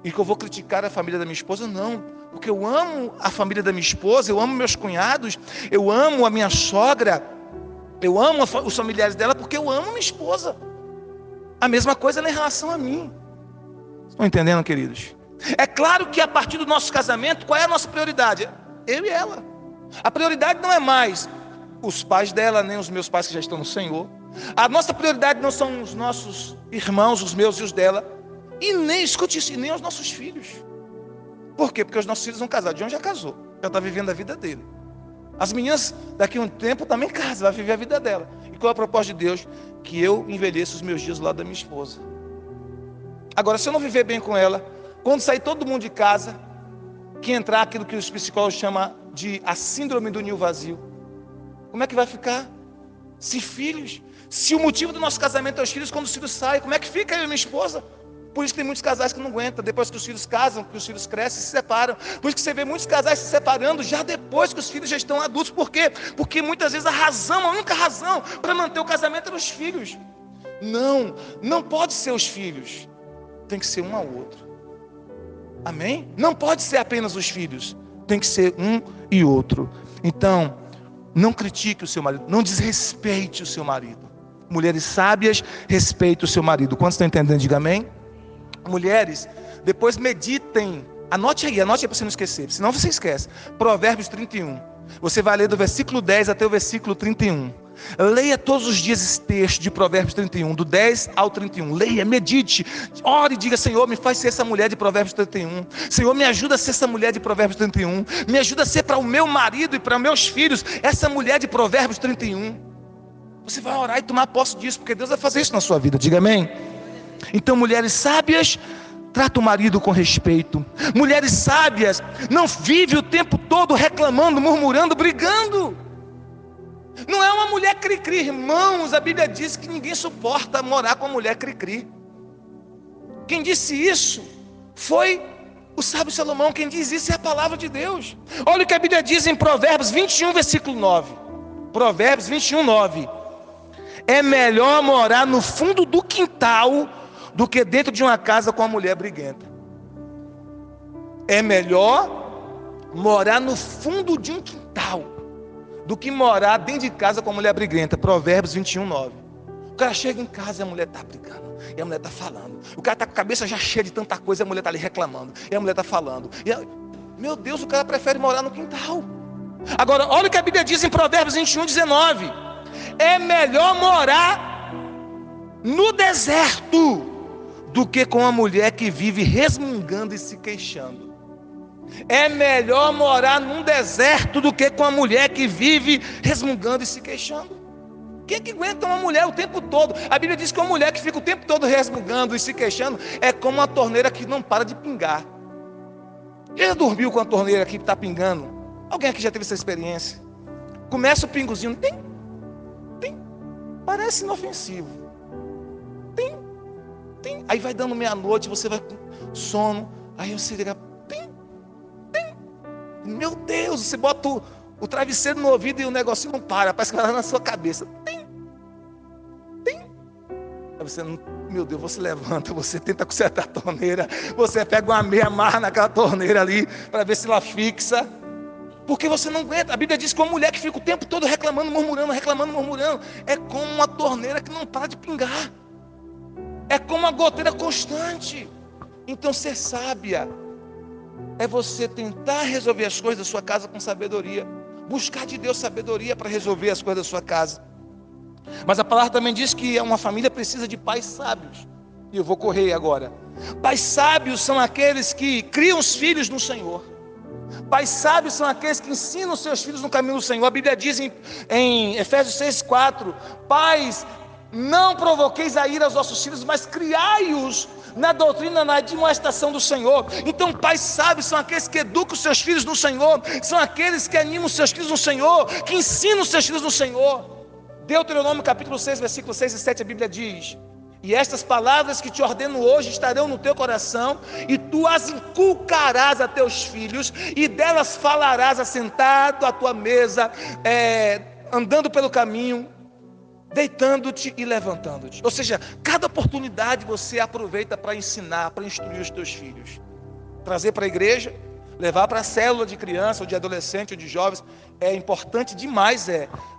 A: e que eu vou criticar a família da minha esposa, não. Porque eu amo a família da minha esposa, eu amo meus cunhados, eu amo a minha sogra, Eu amo os familiares dela porque eu amo minha esposa. A mesma coisa em relação a mim. Estão entendendo, queridos? É claro que a partir do nosso casamento, qual é a nossa prioridade? Eu e ela. A prioridade não é mais os pais dela, nem os meus pais que já estão no Senhor. A nossa prioridade não são os nossos irmãos, os meus e os dela. E nem, escute isso, e nem os nossos filhos. Por quê? Porque os nossos filhos vão casar. John já casou, já está vivendo a vida dele. As meninas, daqui a um tempo, também casam, vai viver a vida dela. E qual é a proposta de Deus? Que eu envelheça os meus dias do lado da minha esposa. Agora, se eu não viver bem com ela, quando sair todo mundo de casa, que entrar aquilo que os psicólogos chamam de a síndrome do ninho vazio, como é que vai ficar? Se filhos, se o motivo do nosso casamento é os filhos, quando os filhos saem, como é que fica eu e minha esposa? Por isso que tem muitos casais que não aguentam, depois que os filhos casam, que os filhos crescem, se separam. Por isso que você vê muitos casais se separando já depois que os filhos já estão adultos. Por quê? Porque muitas vezes a única razão para manter o casamento eram os filhos. Não pode ser os filhos, tem que ser um ao outro. Amém? Não pode ser apenas os filhos, tem que ser um e outro. Então, não critique o seu marido, não desrespeite o seu marido. Mulheres sábias, respeite o seu marido. Quantos estão entendendo? Diga amém. Mulheres, depois meditem, anote aí para você não esquecer, senão você esquece. Provérbios 31, você vai ler do versículo 10 até o versículo 31. Leia todos os dias esse texto de Provérbios 31, do 10 ao 31. Leia, medite, ore e diga: Senhor, me faz ser essa mulher de Provérbios 31. Senhor, me ajuda a ser essa mulher de Provérbios 31. Me ajuda a ser para o meu marido e para meus filhos essa mulher de Provérbios 31. Você vai orar e tomar posse disso, porque Deus vai fazer isso na sua vida. Diga amém. Então, mulheres sábias, trata o marido com respeito. Mulheres sábias, não vive o tempo todo reclamando, murmurando, brigando. Não é uma mulher cri-cri, irmãos. A Bíblia diz que ninguém suporta morar com uma mulher cri-cri. Quem disse isso foi o sábio Salomão. Quem diz isso é a palavra de Deus. Olha o que a Bíblia diz em Provérbios 21, versículo 9. Provérbios 21, 9. É melhor morar no fundo do quintal do que dentro de uma casa com uma mulher briguenta. É melhor morar no fundo de um quintal do que morar dentro de casa com uma mulher briguenta. Provérbios 21, 9. O cara chega em casa e a mulher está brigando, e a mulher está falando. O cara está com a cabeça já cheia de tanta coisa, e a mulher está ali reclamando, e a mulher está falando. Meu Deus, o cara prefere morar no quintal. Agora, olha o que a Bíblia diz em Provérbios 21, 19. É melhor morar no deserto do que com uma mulher que vive resmungando e se queixando. É melhor morar num deserto do que com uma mulher que vive resmungando e se queixando. Quem é que aguenta uma mulher o tempo todo? A Bíblia diz que uma mulher que fica o tempo todo resmungando e se queixando é como uma torneira que não para de pingar. Já dormiu com a torneira que está pingando? Alguém aqui já teve essa experiência? Começa o pingozinho, tem, parece inofensivo. Tem. Aí vai dando meia-noite, você vai com sono, aí você liga, tem. Meu Deus, você bota o travesseiro no ouvido e o negocinho não para, parece que vai lá na sua cabeça. Tem. Aí você, meu Deus, você levanta, você tenta consertar a torneira, você pega uma meia, amarra naquela torneira ali, para ver se ela fixa. Porque você não aguenta. A Bíblia diz que uma mulher que fica o tempo todo reclamando, murmurando, é como uma torneira que não para de pingar. É como uma goteira constante. Então, ser sábia é você tentar resolver as coisas da sua casa com sabedoria. Buscar de Deus sabedoria para resolver as coisas da sua casa. Mas a palavra também diz que uma família precisa de pais sábios. E eu vou correr agora. Pais sábios são aqueles que criam os filhos no Senhor. Pais sábios são aqueles que ensinam os seus filhos no caminho do Senhor. A Bíblia diz em Efésios 6,4: Pais, não provoqueis a ira aos vossos filhos, mas criai-os na doutrina, na admoestação do Senhor. Então, pais sábios são aqueles que educam os seus filhos no Senhor, são aqueles que animam os seus filhos no Senhor, que ensinam os seus filhos no Senhor. Deuteronômio capítulo 6, versículos 6 e 7, a Bíblia diz: E estas palavras que te ordeno hoje estarão no teu coração, e tu as inculcarás a teus filhos, e delas falarás assentado à tua mesa, andando pelo caminho, deitando-te e levantando-te. Ou seja, cada oportunidade você aproveita para ensinar, para instruir os teus filhos. Trazer para a igreja, Levar para a célula de criança, ou de adolescente, ou de jovens, é importante demais,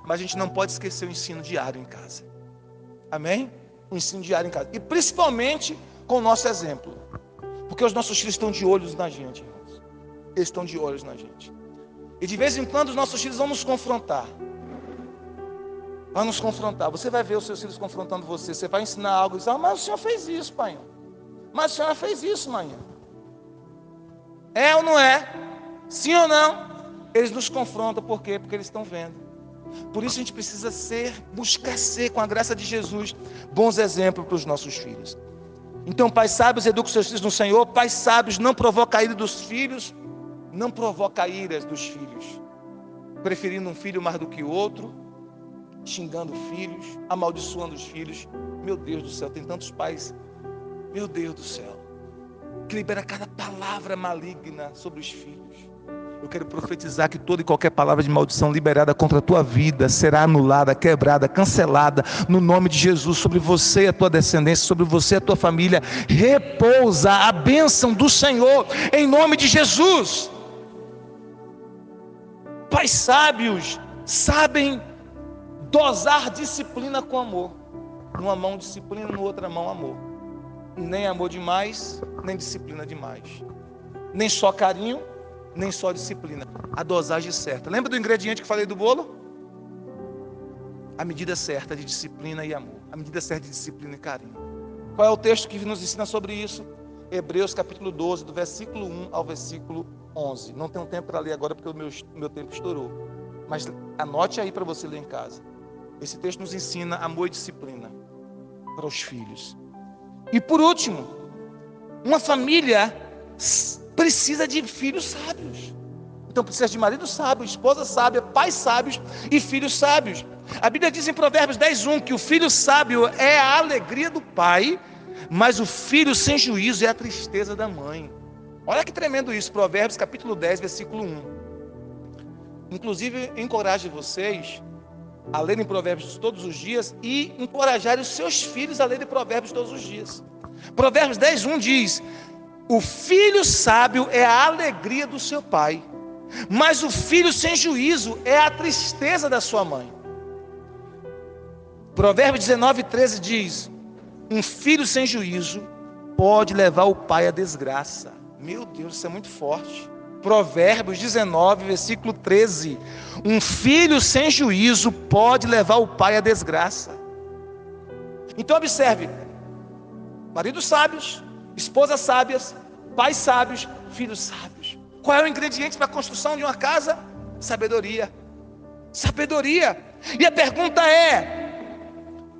A: mas a gente não pode esquecer o ensino diário em casa. Amém? O ensino diário em casa. E principalmente com o nosso exemplo. Porque os nossos filhos estão de olhos na gente, irmãos. Eles estão de olhos na gente. E de vez em quando os nossos filhos vão nos confrontar. Vai nos confrontar. Você vai ver os seus filhos confrontando você. Você vai ensinar algo e diz: mas o senhor fez isso, pai. Mas a senhora fez isso, mãe. É ou não é? Sim ou não? Eles nos confrontam. Por quê? Porque eles estão vendo. Por isso a gente precisa buscar ser, com a graça de Jesus, bons exemplos para os nossos filhos. Então, pais sábios, eduquem seus filhos no Senhor. Pais sábios, não provoca a ira dos filhos. Não provoca a ira dos filhos. Preferindo um filho mais do que o outro. Xingando filhos. Amaldiçoando os filhos. Meu Deus do céu, tem tantos pais. Meu Deus do céu. Que libera cada palavra maligna sobre os filhos. Eu quero profetizar que toda e qualquer palavra de maldição liberada contra a tua vida será anulada, quebrada, cancelada, no nome de Jesus, sobre você e a tua descendência, sobre você e a tua família. Repousa a bênção do Senhor, em nome de Jesus. Pais sábios sabem dosar disciplina com amor. Numa mão disciplina, na outra mão amor. Nem amor demais, nem disciplina demais. Nem só carinho, nem só disciplina. A dosagem certa. Lembra do ingrediente que falei do bolo? A medida certa de disciplina e amor. A medida certa de disciplina e carinho. Qual é o texto que nos ensina sobre isso? Hebreus capítulo 12, do versículo 1 ao versículo 11. Não tenho tempo para ler agora porque o meu tempo estourou. Mas anote aí para você ler em casa. Esse texto nos ensina amor e disciplina para os filhos. E por último, uma família precisa de filhos sábios. Então precisa de marido sábio, esposa sábia, pais sábios e filhos sábios. A Bíblia diz em Provérbios 10:1 que o filho sábio é a alegria do pai, mas o filho sem juízo é a tristeza da mãe. Olha que tremendo isso, Provérbios capítulo 10, versículo 1. Inclusive, encorajo vocês a lerem Provérbios todos os dias e encorajarem os seus filhos a lerem Provérbios todos os dias. Provérbios 10:1 diz: o filho sábio é a alegria do seu pai, mas o filho sem juízo é a tristeza da sua mãe. Provérbios 19:13 diz: um filho sem juízo pode levar o pai à desgraça. Meu Deus, isso é muito forte. Provérbios 19, versículo 13. Um filho sem juízo pode levar o pai à desgraça. Então observe: maridos sábios, esposas sábias, pais sábios, filhos sábios. Qual é o ingrediente para a construção de uma casa? Sabedoria. Sabedoria. E a pergunta é: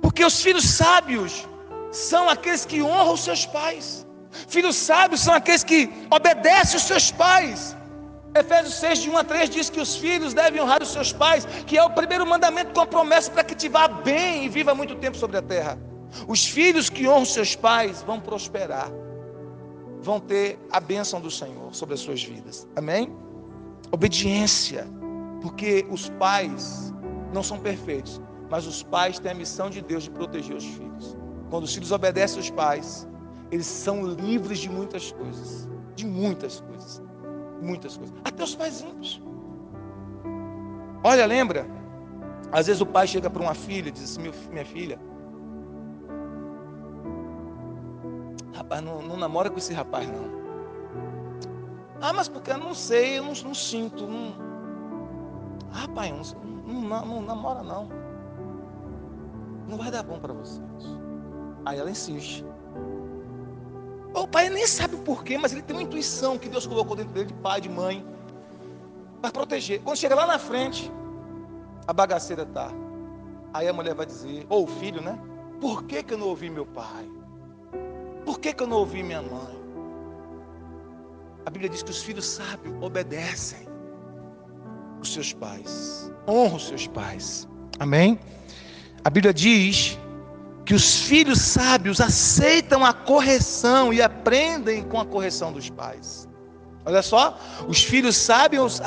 A: porque os filhos sábios são aqueles que honram os seus pais. Filhos sábios são aqueles que obedecem os seus pais. Efésios 6, de 1 a 3 diz que os filhos devem honrar os seus pais, que é o primeiro mandamento com a promessa para que te vá bem e viva muito tempo sobre a terra. Os filhos que honram seus pais vão prosperar, vão ter a bênção do Senhor sobre as suas vidas. Amém? Obediência, porque os pais não são perfeitos, mas os pais têm a missão de Deus de proteger os filhos. Quando os filhos obedecem aos pais, eles são livres de muitas coisas, muitas coisas, até os pais ímpios. Olha, lembra? Às vezes o pai chega para uma filha e diz assim: minha filha, rapaz, não namora com esse rapaz não. Ah, mas porque eu não sei, eu não sinto, rapaz, não namora não. Não vai dar bom para vocês. Aí ela insiste. O pai nem sabe o porquê, mas ele tem uma intuição que Deus colocou dentro dele, de pai, de mãe, para proteger. Quando chega lá na frente, a bagaceira está. Aí a mulher vai dizer, ou o filho, né? Por que eu não ouvi meu pai? Por que eu não ouvi minha mãe? A Bíblia diz que os filhos sábios obedecem os seus pais, honram os seus pais. Amém? A Bíblia diz que os filhos sábios aceitam a correção e aprendem com a correção dos pais. Olha só, os filhos sábios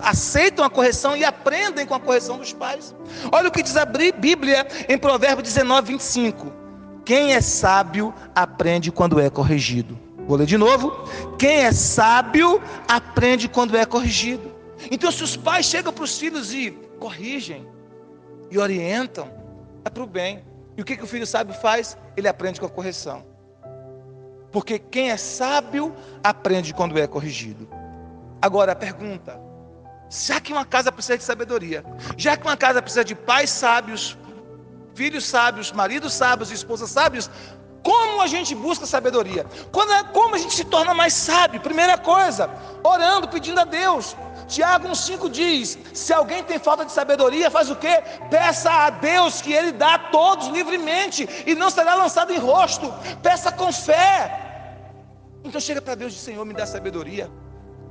A: aceitam a correção e aprendem com a correção dos pais. Olha o que diz a Bíblia em Provérbios 19:25. Quem é sábio aprende quando é corrigido. Vou ler de novo. Quem é sábio aprende quando é corrigido. Então, se os pais chegam para os filhos e corrigem e orientam, é para o bem. E o que o filho sábio faz? Ele aprende com a correção. Porque quem é sábio aprende quando é corrigido. Agora a pergunta: já que uma casa precisa de sabedoria, já que uma casa precisa de pais sábios, filhos sábios, maridos sábios e esposas sábios, como a gente busca sabedoria? Como a gente se torna mais sábio? Primeira coisa, orando, pedindo a Deus. Tiago 1,5 diz: se alguém tem falta de sabedoria, faz o quê? Peça a Deus, que Ele dá a todos livremente e não será lançado em rosto. Peça com fé. Então chega para Deus e diz: Senhor, me dá sabedoria.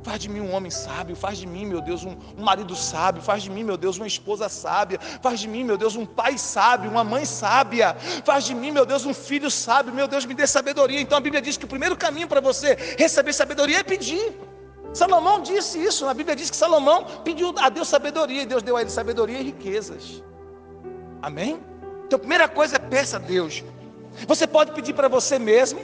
A: Faz de mim um homem sábio, faz de mim, meu Deus, um marido sábio, faz de mim, meu Deus, uma esposa sábia, faz de mim, meu Deus, um pai sábio, uma mãe sábia, faz de mim, meu Deus, um filho sábio, meu Deus, me dê sabedoria. Então a Bíblia diz que o primeiro caminho para você receber sabedoria é pedir. Salomão disse isso, a Bíblia diz que Salomão pediu a Deus sabedoria, e Deus deu a ele sabedoria e riquezas. Amém? Então a primeira coisa é peça a Deus. Você pode pedir para você mesmo,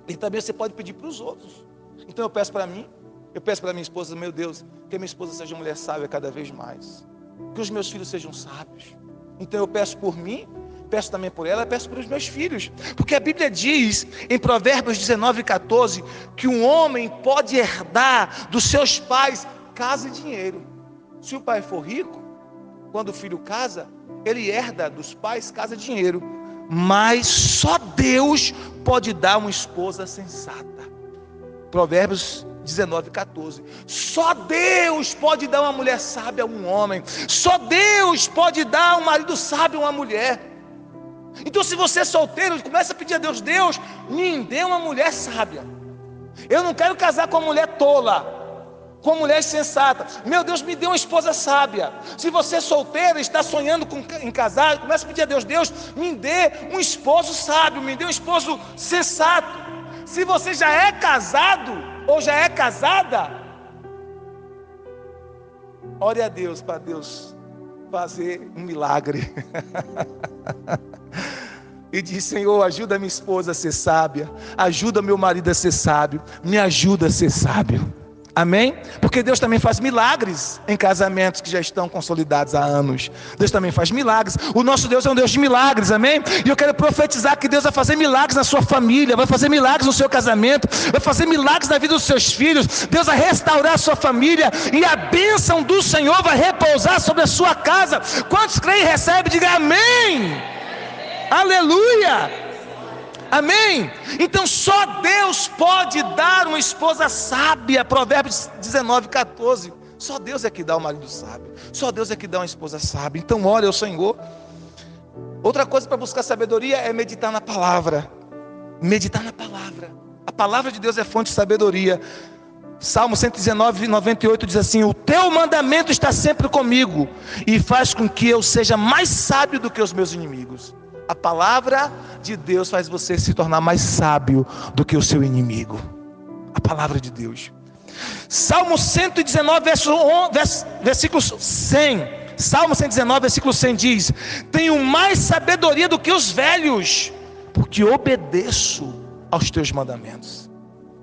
A: e também você pode pedir para os outros. Então eu peço para mim, eu peço para minha esposa: meu Deus, que minha esposa seja uma mulher sábia cada vez mais, que os meus filhos sejam sábios. Então eu peço por mim, peço também por ela, peço por os meus filhos, porque a Bíblia diz em Provérbios 19:14 que um homem pode herdar dos seus pais casa e dinheiro. Se o pai for rico, quando o filho casa, ele herda dos pais casa e dinheiro, mas só Deus pode dar uma esposa sensata. Provérbios 19:14. Só Deus pode dar uma mulher sábia a um homem. Só Deus pode dar um marido sábio a uma mulher. Então, se você é solteiro, começa a pedir a Deus: Deus, me dê uma mulher sábia. Eu não quero casar com uma mulher tola, com uma mulher sensata. Meu Deus, me dê uma esposa sábia. Se você é solteiro e está sonhando em casar, começa a pedir a Deus: Deus, me dê um esposo sábio, me dê um esposo sensato. Se você já é casado ou já é casada, ore a Deus para Deus fazer um milagre. E diz: Senhor, ajuda minha esposa a ser sábia, ajuda meu marido a ser sábio, me ajuda a ser sábio. Amém? Porque Deus também faz milagres em casamentos que já estão consolidados há anos. Deus também faz milagres. O nosso Deus é um Deus de milagres, amém? E eu quero profetizar que Deus vai fazer milagres na sua família, vai fazer milagres no seu casamento, vai fazer milagres na vida dos seus filhos. Deus vai restaurar a sua família e a bênção do Senhor vai repousar sobre a sua casa. Quantos creem e recebem? Diga amém. Aleluia. Amém? Então só Deus pode dar uma esposa sábia. Provérbios 19:14. Só Deus é que dá um marido sábio. Só Deus é que dá uma esposa sábia. Então ore ao Senhor. Outra coisa para buscar sabedoria é meditar na palavra. Meditar na palavra. A palavra de Deus é fonte de sabedoria. Salmo 119:98 diz assim: o teu mandamento está sempre comigo e faz com que eu seja mais sábio do que os meus inimigos. A palavra de Deus faz você se tornar mais sábio do que o seu inimigo. A palavra de Deus. Salmo 119, versículo 100. Salmo 119, versículo 100 diz: tenho mais sabedoria do que os velhos, porque obedeço aos teus mandamentos.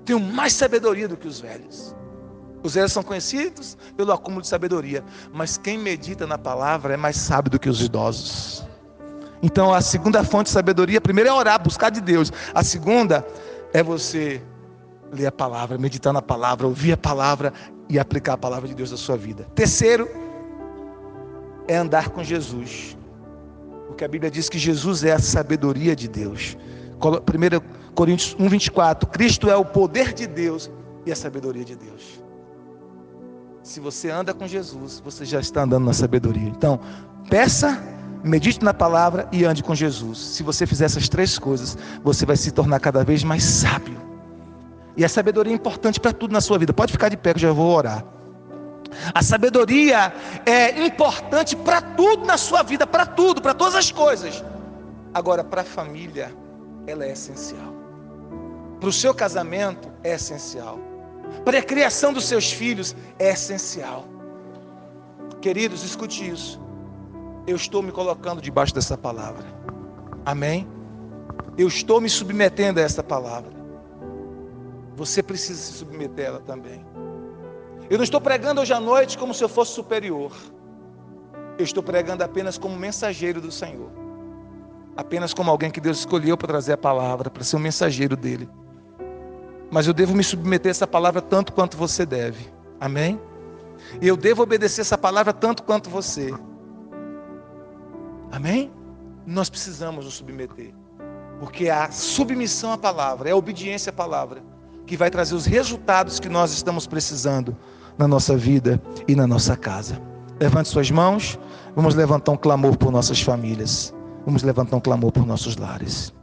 A: Tenho mais sabedoria do que os velhos. Os velhos são conhecidos pelo acúmulo de sabedoria, mas quem medita na palavra é mais sábio do que os idosos. Então a segunda fonte de sabedoria, a primeira é orar, buscar de Deus. A segunda é você ler a palavra, meditar na palavra, ouvir a palavra e aplicar a palavra de Deus na sua vida. Terceiro é andar com Jesus, porque a Bíblia diz que Jesus é a sabedoria de Deus. 1 Coríntios 1:24, Cristo é o poder de Deus e a sabedoria de Deus. Se você anda com Jesus, você já está andando na sabedoria. Então peça, medite na palavra e ande com Jesus. Se você fizer essas três coisas, você vai se tornar cada vez mais sábio. E a sabedoria é importante para tudo na sua vida. Pode ficar de pé que eu já vou orar. A sabedoria é importante para tudo na sua vida, para tudo, para todas as coisas. Agora, para a família, ela é essencial. Para o seu casamento, é essencial. Para a criação dos seus filhos, é essencial. Queridos, escute isso. Eu estou me colocando debaixo dessa palavra. Amém? Eu estou me submetendo a essa palavra. você precisa se submeter a ela também. Eu não estou pregando hoje à noite como se eu fosse superior. Eu estou pregando apenas como mensageiro do Senhor. Apenas como alguém que Deus escolheu para trazer a palavra, para ser um mensageiro dele. Mas eu devo me submeter a essa palavra tanto quanto você deve. Amém? E eu devo obedecer essa palavra tanto quanto você. Amém? Nós precisamos nos submeter. Porque a submissão à palavra, é a obediência à palavra, que vai trazer os resultados que nós estamos precisando na nossa vida e na nossa casa. Levante suas mãos, vamos levantar um clamor por nossas famílias. Vamos levantar um clamor por nossos lares.